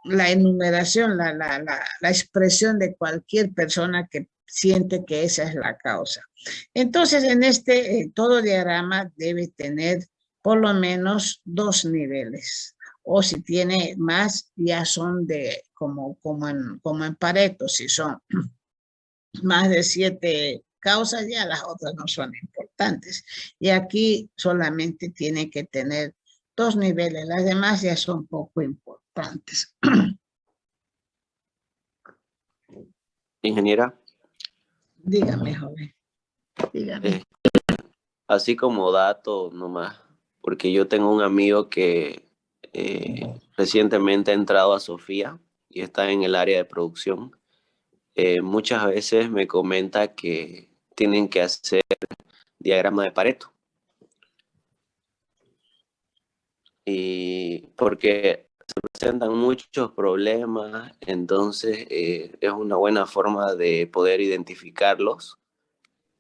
la enumeración, la expresión de cualquier persona que siente que esa es la causa. Entonces, en todo diagrama debe tener por lo menos 2 niveles. O si tiene más, ya son como en Pareto, si son más de 7 causas, ya las otras no son importantes. Y aquí solamente tiene que tener 2 niveles, las demás ya son poco importantes. Ingeniera. Dígame, joven. Dígame. Así como dato nomás, porque yo tengo un amigo que recientemente ha entrado a Sofía y está en el área de producción. Muchas veces me comenta que tienen que hacer diagrama de Pareto. y porque se presentan muchos problemas, entonces es una buena forma de poder identificarlos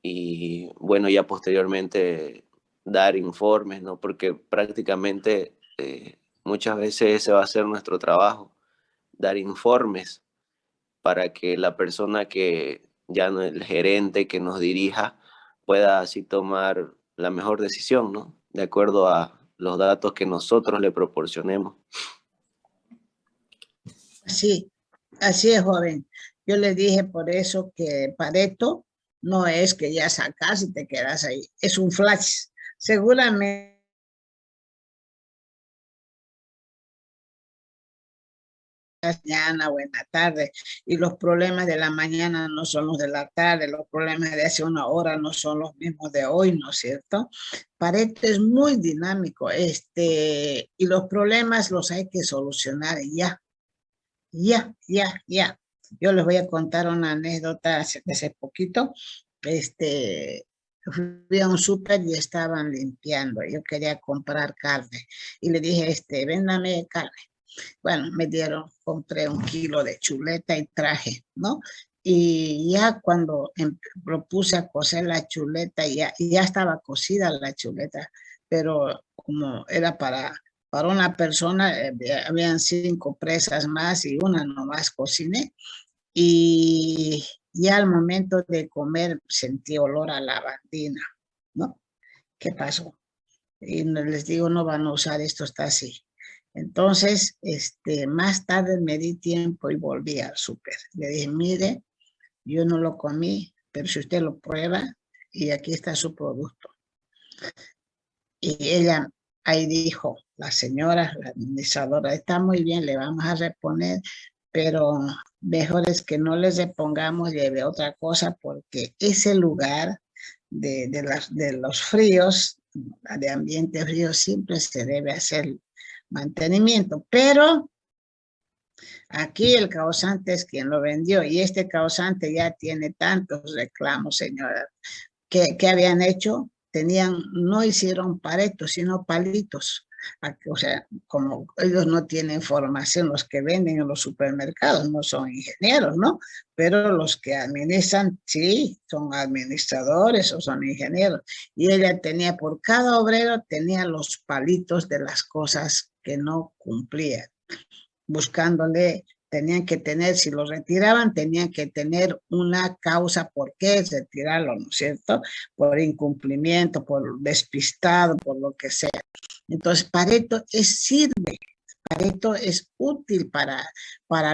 y bueno, ya posteriormente dar informes, ¿no? Porque prácticamente muchas veces ese va a ser nuestro trabajo, dar informes para que la persona que ya no, el gerente que nos dirija pueda así tomar la mejor decisión, ¿no? De acuerdo a los datos que nosotros le proporcionemos. Sí, así es, joven. Yo le dije por eso que Pareto no es que ya sacas y te quedas ahí, es un flash. Seguramente mañana o en la tarde, y los problemas de la mañana no son los de la tarde, los problemas de hace una hora no son los mismos de hoy, ¿no es cierto? Pareto es muy dinámico, y los problemas los hay que solucionar ya. Yo les voy a contar una anécdota hace poquito. Fui a un súper y estaban limpiando. Yo quería comprar carne y le dije, véndame carne. Bueno, me dieron, compré 1 kilo de chuleta y traje, ¿no? Y ya cuando lo puse a cocer la chuleta, ya estaba cocida la chuleta, pero como era para una persona, habían 5 presas más y una nomás cociné. Y ya al momento de comer sentí olor a lavandina, ¿no? ¿Qué pasó? Y les digo, no van a usar esto, está así. Entonces, más tarde me di tiempo y volví al súper. Le dije, mire, yo no lo comí, pero si usted lo prueba, y aquí está su producto. Y ella ahí dijo, la señora, la administradora, está muy bien, le vamos a reponer, pero mejor es que no les repongamos, lleve otra cosa, porque ese lugar de los fríos, de ambiente frío, siempre se debe hacer mantenimiento, pero aquí el causante es quien lo vendió, y este causante ya tiene tantos reclamos, señora. ¿Qué habían hecho? No hicieron paretos, sino palitos. O sea, como ellos no tienen formación, los que venden en los supermercados no son ingenieros, ¿no? Pero los que administran, sí, son administradores o son ingenieros. Y ella tenía, por cada obrero, tenía los palitos de las cosas que no cumplían, buscándole. Tenían que tener, si lo retiraban, tenían que tener una causa por qué retirarlo, ¿no es cierto? Por incumplimiento, por despistado, por lo que sea. Entonces, Pareto sirve, Pareto es útil para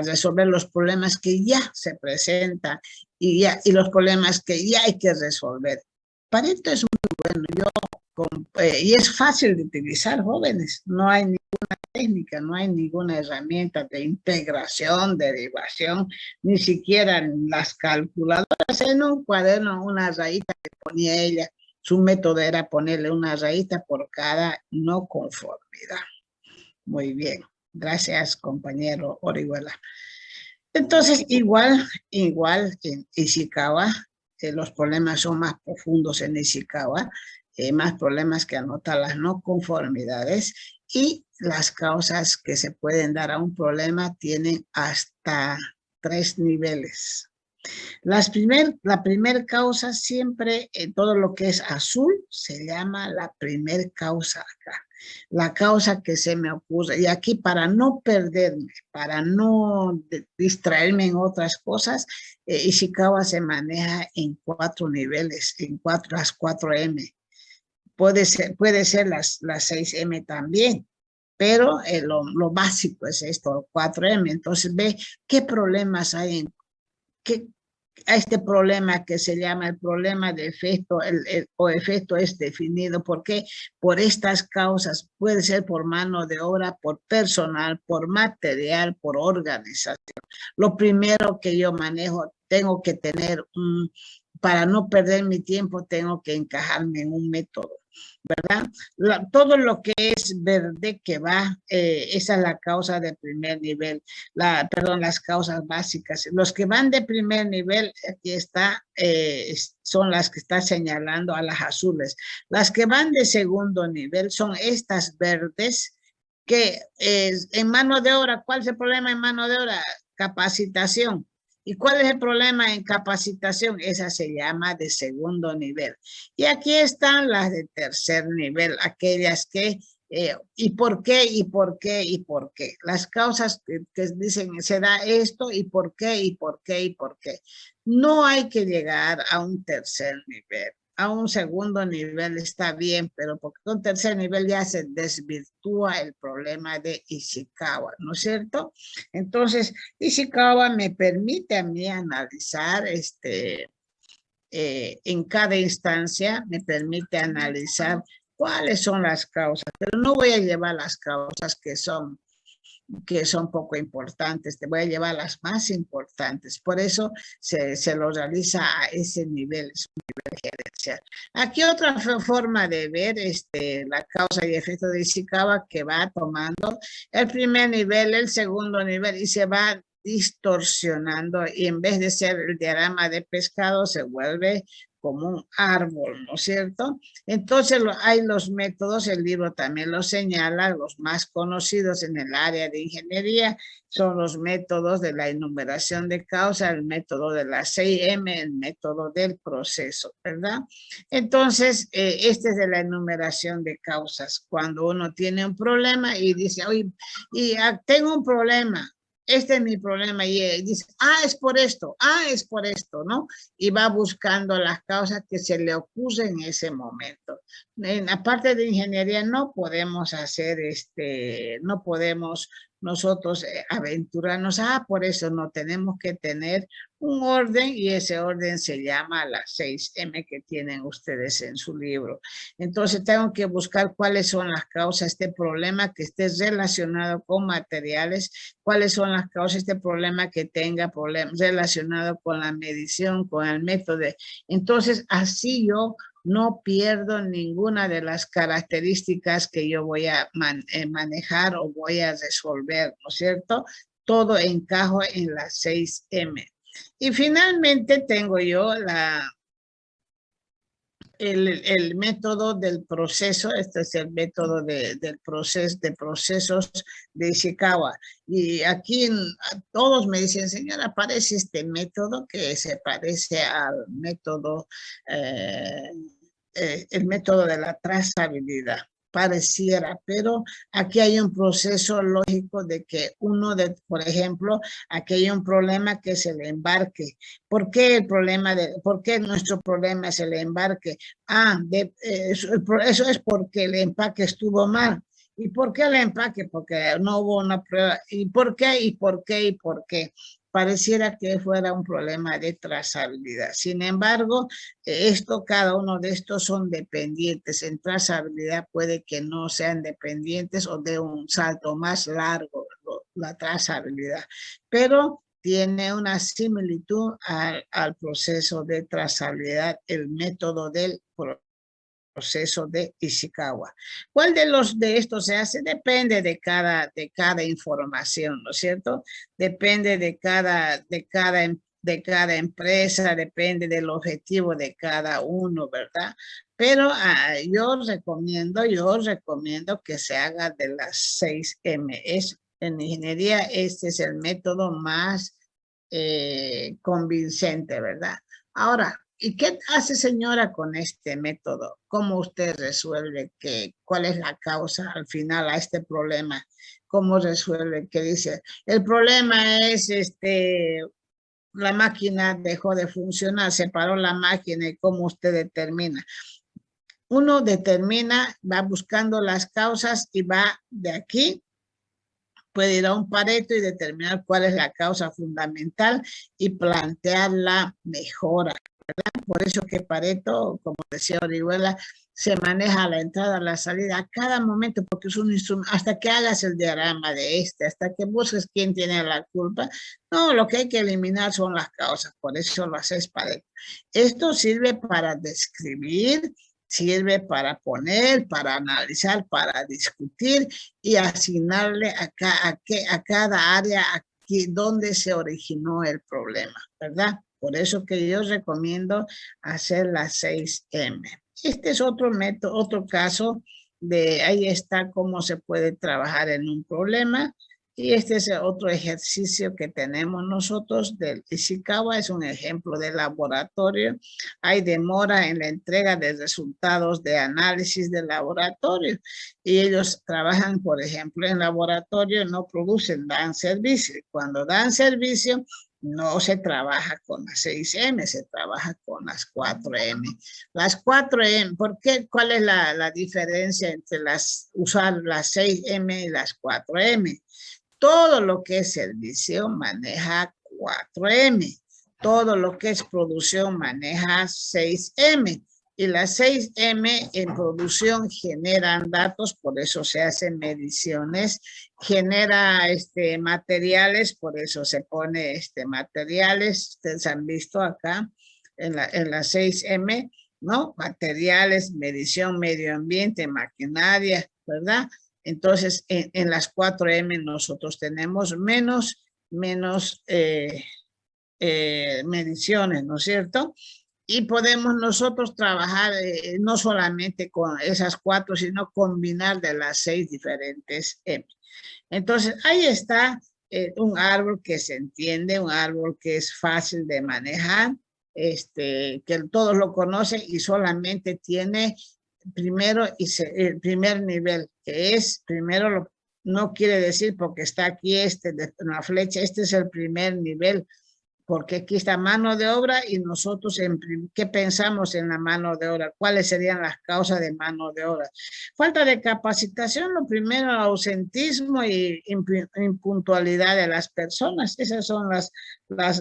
resolver los problemas que ya se presentan y los problemas que ya hay que resolver. Pareto es muy bueno, y es fácil de utilizar, jóvenes, no hay técnica, no hay ninguna herramienta de integración, derivación, ni siquiera las calculadoras. En un cuaderno, una rayita que ponía ella, su método era ponerle una rayita por cada no conformidad. Muy bien, gracias, compañero Orihuela. Entonces, igual en Ishikawa, los problemas son más profundos en Ishikawa, más problemas que anotar las no conformidades, y las causas que se pueden dar a un problema tienen hasta 3 niveles. La primer causa siempre, todo lo que es azul, se llama la primer causa acá. La causa que se me ocurre. Y aquí, para no perderme, para no distraerme en otras cosas, Ishikawa se maneja en 4 niveles, las 4M. Puede ser las 6M también, pero lo básico es esto, 4M. Entonces, ve qué problemas hay a este problema que se llama el problema de efecto, o efecto es definido. ¿Por qué? Por estas causas. Puede ser por mano de obra, por personal, por material, por organización. Lo primero que yo manejo, tengo que tener para no perder mi tiempo, tengo que encajarme en un método, ¿verdad? Todo lo que es verde que va, esa es la causa de primer nivel, las causas básicas. Los que van de primer nivel, aquí está, son las que está señalando a las azules. Las que van de segundo nivel son estas verdes, que en mano de obra, ¿cuál es el problema en mano de obra? Capacitación. ¿Y cuál es el problema en capacitación? Esa se llama de segundo nivel. Y aquí están las de tercer nivel, aquellas que, ¿y por qué? ¿Y por qué? ¿Y por qué? Las causas que dicen, se da esto, ¿y por qué? ¿Y por qué? ¿Y por qué? No hay que llegar a un tercer nivel. A un segundo nivel está bien, pero porque un tercer nivel ya se desvirtúa el problema de Ishikawa, ¿no es cierto? Entonces, Ishikawa me permite a mí analizar en cada instancia, me permite analizar cuáles son las causas, pero no voy a llevar las causas que son poco importantes, te voy a llevar las más importantes. Por eso se lo realiza a ese nivel, es un nivel gerencial. Aquí otra forma de ver la causa y efecto de Ishikawa que va tomando el primer nivel, el segundo nivel y se va distorsionando y en vez de ser el diagrama de pescado se vuelve como un árbol, ¿no es cierto? Entonces hay los métodos, el libro también lo señala, los más conocidos en el área de ingeniería son los métodos de la enumeración de causa, el método de la 6M, el método del proceso, ¿verdad? Entonces, este es de la enumeración de causas, cuando uno tiene un problema y dice, oye, tengo un problema, este es mi problema, y dice, es por esto, es por esto, ¿no? Y va buscando las causas que se le ocurren en ese momento. En la parte de ingeniería no podemos hacer, no podemos nosotros aventurarnos, por eso no tenemos que tener un orden y ese orden se llama las 6M que tienen ustedes en su libro. Entonces tengo que buscar cuáles son las causas de este problema que esté relacionado con materiales, cuáles son las causas de este problema que tenga problemas relacionado con la medición, con el método. Entonces así yo no pierdo ninguna de las características que yo voy a manejar o voy a resolver, ¿no es cierto? Todo encajo en las 6M. Y finalmente tengo yo el método del proceso, este es el método de procesos de Ishikawa. Y aquí todos me dicen, señora, parece este método que se parece al método, el método de la trazabilidad. Pareciera, pero aquí hay un proceso lógico de que por ejemplo, aquí hay un problema que se le embarque. ¿Por qué por qué nuestro problema es el embarque? Eso es porque el empaque estuvo mal. ¿Y por qué el empaque? Porque no hubo una prueba. ¿Y por qué? ¿Y por qué? ¿Y por qué? Pareciera que fuera un problema de trazabilidad. Sin embargo, cada uno de estos son dependientes. En trazabilidad puede que no sean dependientes o de un salto más largo la trazabilidad, pero tiene una similitud al proceso de trazabilidad, el método del proceso de Ishikawa. ¿Cuál de estos se hace? Depende de cada información, ¿no es cierto? Depende de cada empresa, depende del objetivo de cada uno, ¿verdad? Pero yo recomiendo que se haga de las 6M. En ingeniería este es el método más convincente, ¿verdad? Ahora, ¿y qué hace, señora, con este método? ¿Cómo usted resuelve cuál es la causa al final a este problema? ¿Cómo resuelve? ¿Qué dice? El problema es la máquina dejó de funcionar, se paró la máquina y cómo usted determina. Uno determina, va buscando las causas y va de aquí, puede ir a un Pareto y determinar cuál es la causa fundamental y plantear la mejora, ¿verdad? Por eso que Pareto, como decía Orihuela, se maneja a la entrada, a la salida, a cada momento, porque es un instrumento, hasta que hagas el diagrama de hasta que busques quién tiene la culpa. No, lo que hay que eliminar son las causas, por eso lo haces Pareto. Esto sirve para describir, sirve para poner, para analizar, para discutir y asignarle a cada área aquí donde se originó el problema, ¿verdad? Por eso que yo recomiendo hacer las 6M. Este es otro método, otro caso ahí está cómo se puede trabajar en un problema. Y este es otro ejercicio que tenemos nosotros del Ishikawa, es un ejemplo de laboratorio. Hay demora en la entrega de resultados de análisis de laboratorio y ellos trabajan, por ejemplo, en laboratorio, no producen, dan servicio. Cuando dan servicio, no se trabaja con las 6M, se trabaja con las 4M. Las 4M, ¿por qué? ¿Cuál es la diferencia entre usar las 6M y las 4M? Todo lo que es servicio maneja 4M. Todo lo que es producción maneja 6M. Y las 6M en producción generan datos, por eso se hacen mediciones. Genera materiales, por eso se pone materiales. Ustedes han visto acá en la 6M, ¿no? Materiales, medición, medio ambiente, maquinaria, ¿verdad? Entonces, en las 4M nosotros tenemos menos mediciones, ¿no es cierto? Y podemos nosotros trabajar no solamente con esas 4, sino combinar de las 6 diferentes M. Entonces, ahí está un árbol que se entiende, un árbol que es fácil de manejar, que todos lo conocen y solamente tiene primero el primer nivel, que es primero, no quiere decir porque está aquí una flecha, este es el primer nivel, porque aquí está mano de obra y nosotros, ¿qué pensamos en la mano de obra? ¿Cuáles serían las causas de mano de obra? Falta de capacitación, lo primero, ausentismo y impuntualidad de las personas. Esos son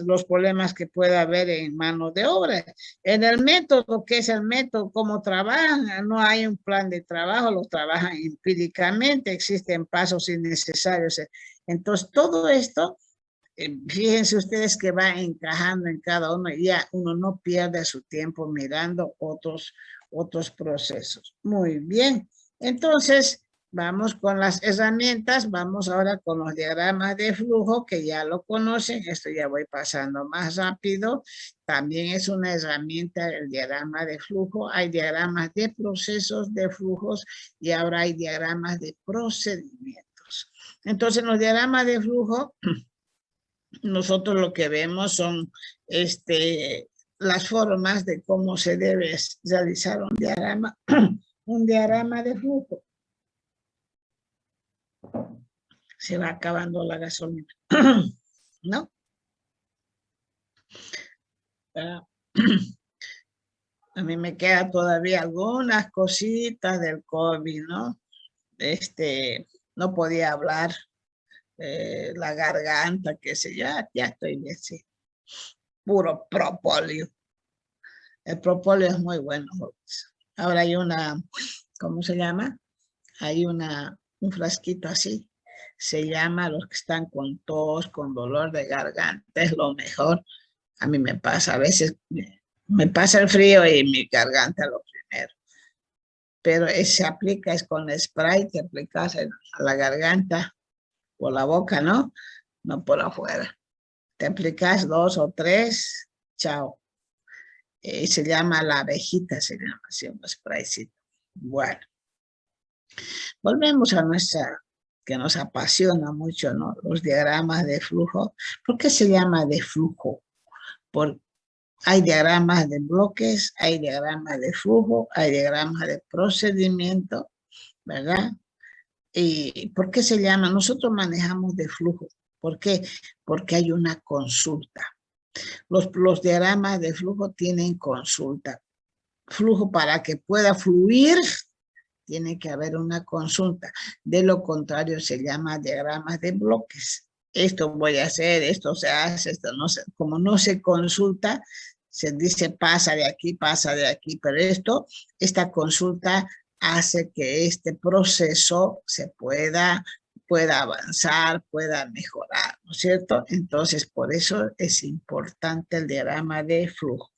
los problemas que puede haber en mano de obra. En el método, ¿qué es el método? ¿Cómo trabajan? No hay un plan de trabajo, lo trabajan empíricamente, existen pasos innecesarios. Entonces, todo esto, fíjense ustedes que va encajando en cada uno y ya uno no pierde su tiempo mirando otros procesos. Muy bien. Entonces, vamos con las herramientas. Vamos ahora con los diagramas de flujo, que ya lo conocen. Esto ya voy pasando más rápido. También es una herramienta el diagrama de flujo. Hay diagramas de procesos, de flujos, y ahora hay diagramas de procedimientos. Entonces, los diagramas de flujo, nosotros lo que vemos son las formas de cómo se debe realizar un diagrama de flujo. Se va acabando la gasolina, ¿no? A mí me quedan todavía algunas cositas del COVID, ¿no? No podía hablar. La garganta, qué sé yo, ya estoy bien, sí. Puro propóleo. El propóleo es muy bueno. Ahora hay ¿cómo se llama? Hay un frasquito así. Se llama, los que están con tos, con dolor de garganta, es lo mejor. A mí me pasa, a veces me pasa el frío y mi garganta lo primero. Pero se aplica, es con spray, te aplicas a la garganta, por la boca, ¿no? No por afuera. Te aplicas 2 o 3, chao. Se llama la abejita, se llama así, un spraycito. Bueno. Volvemos a que nos apasiona mucho, ¿no? Los diagramas de flujo. ¿Por qué se llama de flujo? Porque hay diagramas de bloques, hay diagramas de flujo, hay diagramas de procedimiento, ¿verdad? ¿Y por qué se llama? Nosotros manejamos de flujo. ¿Por qué? Porque hay una consulta. Los diagramas de flujo tienen consulta. Flujo, para que pueda fluir, tiene que haber una consulta. De lo contrario, se llama diagramas de bloques. Esto voy a hacer, esto se hace, esto no se... Como no se consulta, se dice pasa de aquí, pero esta consulta hace que este proceso se pueda avanzar, pueda mejorar, ¿no es cierto? Entonces, por eso es importante el diagrama de flujo.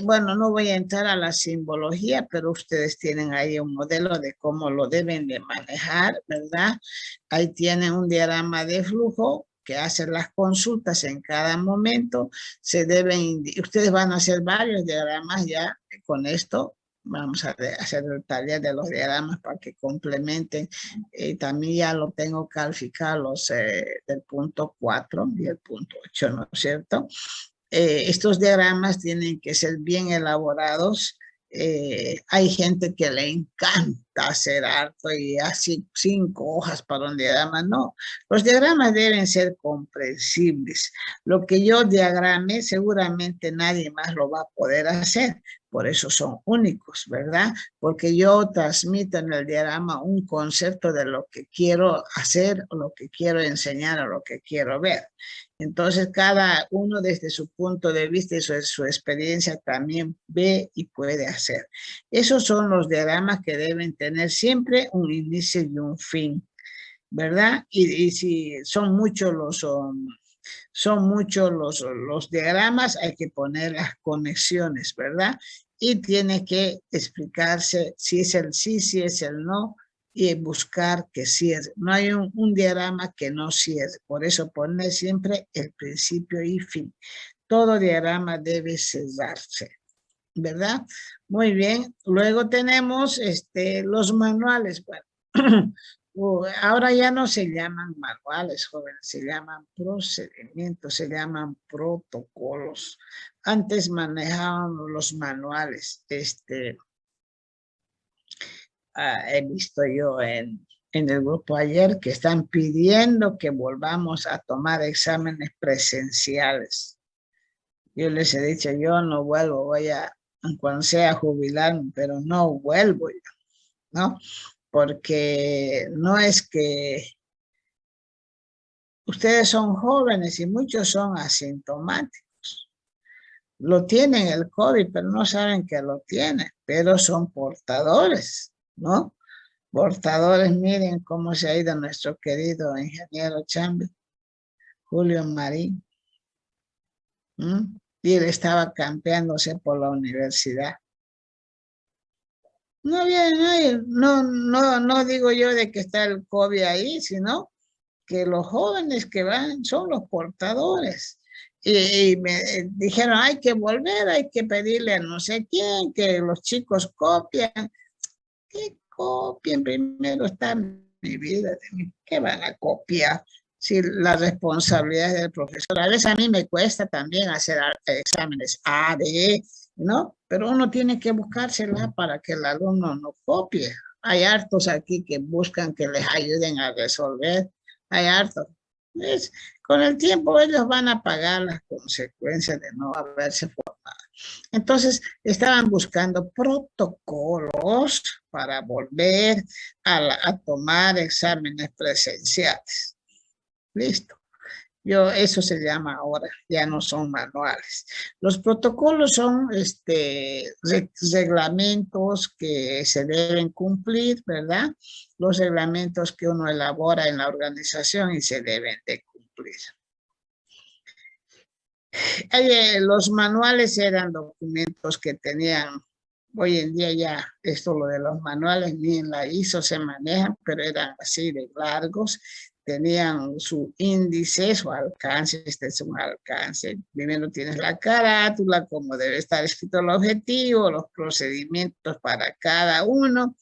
Bueno, no voy a entrar a la simbología, pero ustedes tienen ahí un modelo de cómo lo deben de manejar, ¿verdad? Ahí tienen un diagrama de flujo que hace las consultas en cada momento. Ustedes van a hacer varios diagramas ya con esto, vamos a hacer el taller de los diagramas para que complementen. También ya lo tengo calificado los del punto 4 y el punto 8, ¿no es cierto? Estos diagramas tienen que ser bien elaborados. Hay gente que le encanta hacer harto y así 5 hojas para un diagrama. No, los diagramas deben ser comprensibles. Lo que yo diagramé seguramente nadie más lo va a poder hacer. Por eso son únicos, ¿verdad? Porque yo transmito en el diagrama un concepto de lo que quiero hacer, o lo que quiero enseñar, o lo que quiero ver. Entonces, cada uno desde su punto de vista y su experiencia también ve y puede hacer. Esos son los diagramas que deben tener siempre un inicio y un fin, ¿verdad? Y si son muchos los diagramas, hay que poner las conexiones, ¿verdad? Y tiene que explicarse si es el sí, si es el no, y buscar que cierre. No hay un diagrama que no cierre. Por eso pone siempre el principio y fin. Todo diagrama debe cerrarse, ¿verdad? Muy bien. Luego tenemos los manuales. Bueno, ahora ya no se llaman manuales, jóvenes, se llaman procedimientos, se llaman protocolos. Antes manejábamos los manuales. He visto yo en el grupo ayer que están pidiendo que volvamos a tomar exámenes presenciales. Yo les he dicho, yo no vuelvo, voy a, cuando sea jubilarme, pero no vuelvo yo, ¿no? Porque no es que ustedes son jóvenes y muchos son asintomáticos. Lo tienen el COVID, pero no saben que lo tienen, pero son portadores, ¿no? Portadores, miren cómo se ha ido nuestro querido ingeniero Chambi, Julio Marín. Y él estaba campeándose por la universidad. No había nadie, no digo yo de que está el COVID ahí, sino que los jóvenes que van son los portadores. Y me dijeron, hay que volver, hay que pedirle a no sé quién, que los chicos copian. ¿Qué copien? Primero está mi vida, ¿qué van a copiar? Si la responsabilidad es del profesor. A veces a mí me cuesta también hacer exámenes A, B, ¿no? Pero uno tiene que buscársela para que el alumno no copie. Hay hartos aquí que buscan que les ayuden a resolver. Hay hartos. ¿Ves? Con el tiempo ellos van a pagar las consecuencias de no haberse formado. Entonces, estaban buscando protocolos para volver a tomar exámenes presenciales. Listo. Eso se llama ahora, ya no son manuales. Los protocolos son reglamentos que se deben cumplir, ¿verdad? Los reglamentos que uno elabora en la organización y se deben de cumplir. Los manuales eran documentos que tenían, hoy en día ya esto lo de los manuales ni en la ISO se manejan, pero eran así de largos, tenían su índice, su alcance, este es un alcance. Primero tienes la carátula, cómo debe estar escrito el objetivo, los procedimientos para cada uno,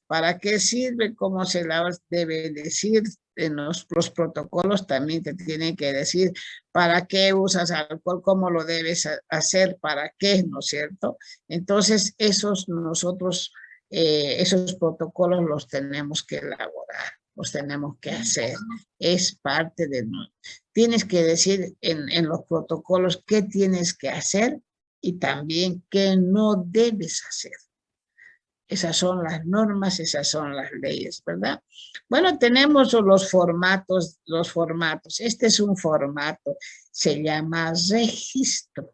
para qué sirve, cómo se la debe decir. En los protocolos también te tienen que decir para qué usas alcohol, cómo lo debes hacer, para qué, ¿no es cierto? Entonces, esos protocolos los tenemos que elaborar, los tenemos que hacer. Es parte de... Tienes que decir en los protocolos qué tienes que hacer y también qué no debes hacer. Esas son las normas, esas son las leyes, ¿verdad? Bueno, tenemos los formatos. Este es un formato, se llama registro.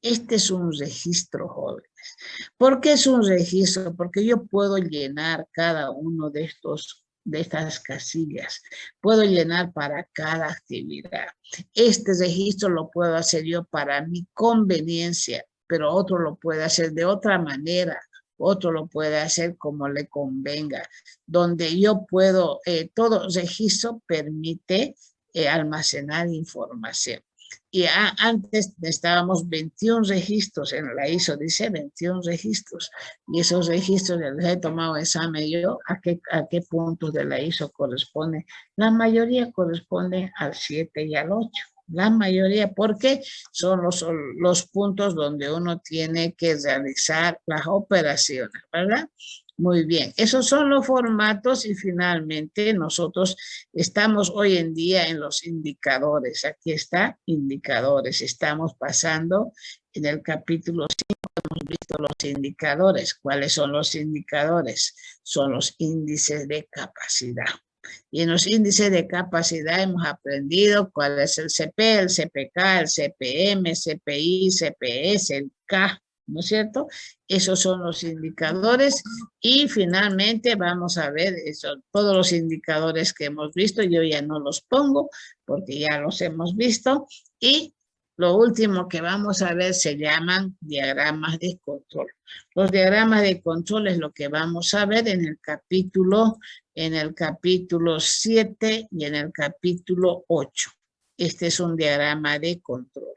Este es un registro, jóvenes. ¿Por qué es un registro? Porque yo puedo llenar cada uno de estas casillas. Puedo llenar para cada actividad. Este registro lo puedo hacer yo para mi conveniencia, pero otro lo puede hacer de otra manera. Otro lo puede hacer como le convenga, donde yo puedo, todo registro permite almacenar información. Y antes estábamos 21 registros en la ISO, dice 21 registros. Y esos registros les he tomado examen yo, ¿a qué puntos de la ISO corresponden? La mayoría corresponden al 7 y al 8. La mayoría, porque son los puntos donde uno tiene que realizar las operaciones, ¿verdad? Muy bien, esos son los formatos y finalmente nosotros estamos hoy en día en los indicadores. Aquí está, indicadores. Estamos pasando en el capítulo 5, hemos visto los indicadores. ¿Cuáles son los indicadores? Son los índices de capacidad. Y en los índices de capacidad hemos aprendido cuál es el CP, el CPK, el CPM, CPI, CPS, el K, ¿no es cierto? Esos son los indicadores y finalmente vamos a ver eso, todos los indicadores que hemos visto. Yo ya no los pongo porque ya los hemos visto y lo último que vamos a ver se llaman diagramas de control. Los diagramas de control es lo que vamos a ver en el capítulo 7 y en el capítulo 8. Este es un diagrama de control.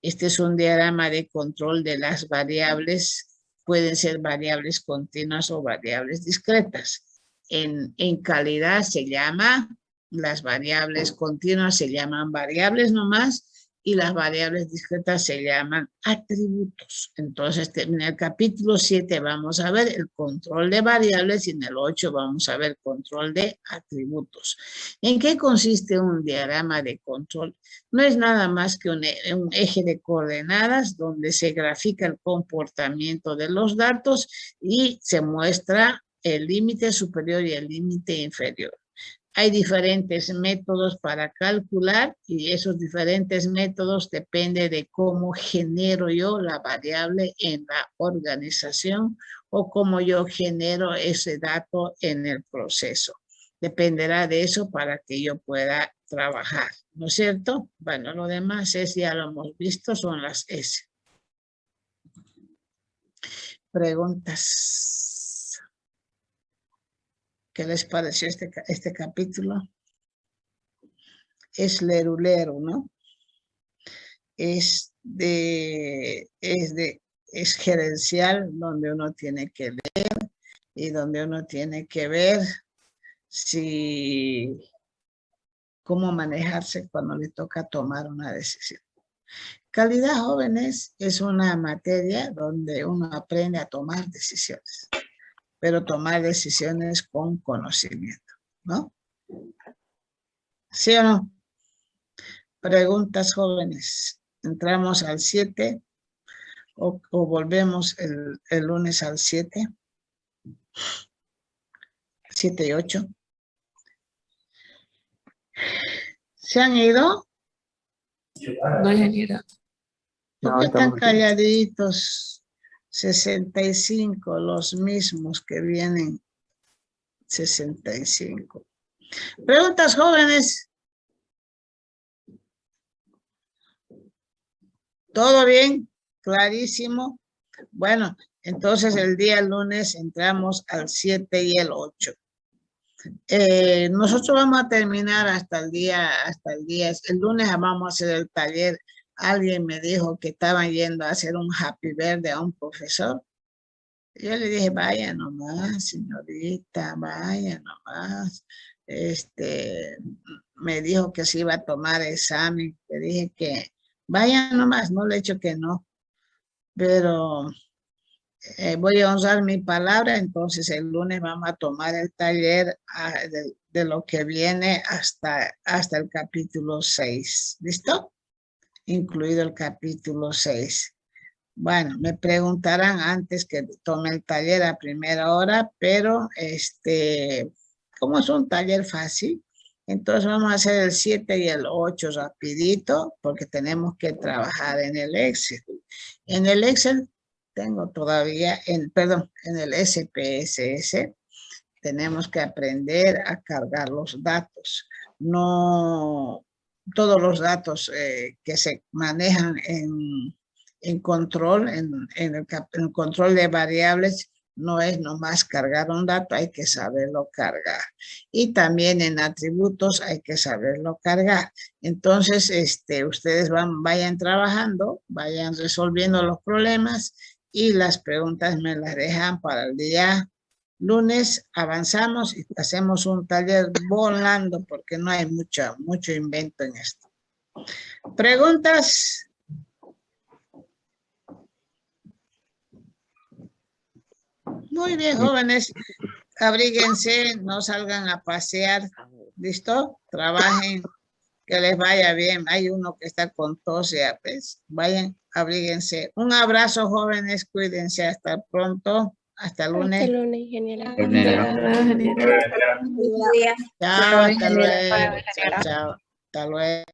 Este es un diagrama de control de las variables. Pueden ser variables continuas o variables discretas. En calidad se llama, las variables continuas se llaman variables nomás, y las variables discretas se llaman atributos. Entonces, en el capítulo 7 vamos a ver el control de variables y en el 8 vamos a ver control de atributos. ¿En qué consiste un diagrama de control? No es nada más que un eje de coordenadas donde se grafica el comportamiento de los datos y se muestra el límite superior y el límite inferior. Hay diferentes métodos para calcular y esos diferentes métodos dependen de cómo genero yo la variable en la organización o cómo yo genero ese dato en el proceso. Dependerá de eso para que yo pueda trabajar, ¿no es cierto? Bueno, lo demás es, ya lo hemos visto, son las S. Preguntas. ¿Qué les pareció este capítulo? Es lerulero, ¿no? Es gerencial, donde uno tiene que leer y donde uno tiene que ver cómo manejarse cuando le toca tomar una decisión. Calidad jóvenes es una materia donde uno aprende a tomar decisiones, pero tomar decisiones con conocimiento, ¿no? ¿Sí o no? Preguntas jóvenes. ¿Entramos al 7 o volvemos el lunes al 7? 7 y 8. ¿Se han ido? No, ingeniera. ¿Por qué están calladitos? 65, los mismos que vienen. 65. Preguntas jóvenes. ¿Todo bien? Clarísimo. Bueno, entonces el día lunes entramos al 7 y el 8. Nosotros vamos a terminar hasta el día, el lunes vamos a hacer el taller. Alguien me dijo que estaban yendo a hacer un happy birthday a un profesor. Yo le dije, vaya nomás, señorita, vaya nomás. Me dijo que se iba a tomar examen. Le dije que vaya nomás, no le he dicho que no. Pero voy a honrar mi palabra, entonces el lunes vamos a tomar el taller de lo que viene hasta el capítulo 6. ¿Listo? Incluido el capítulo 6. Bueno, me preguntarán antes que tome el taller a primera hora, pero como es un taller fácil, entonces vamos a hacer el 7 y el 8 rapidito, porque tenemos que trabajar en el Excel. En el Excel tengo todavía, en el SPSS, tenemos que aprender a cargar los datos. No todos los datos que se manejan en control, en el control de variables, No es nomás cargar un dato, hay que saberlo cargar. Y también en atributos hay que saberlo cargar. Entonces, ustedes vayan trabajando, vayan resolviendo los problemas y las preguntas me las dejan para el día lunes. Avanzamos y hacemos un taller volando porque no hay mucho invento en esto. ¿Preguntas? Muy bien, jóvenes. Abríguense, no salgan a pasear. ¿Listo? Trabajen, que les vaya bien. Hay uno que está con tos, ya, pues. Vayan, abríguense. Un abrazo, jóvenes. Cuídense. Hasta pronto. Hasta lunes. Hasta lunes, ingeniera. Chao, hasta luego. Chao, chao. Hasta luego.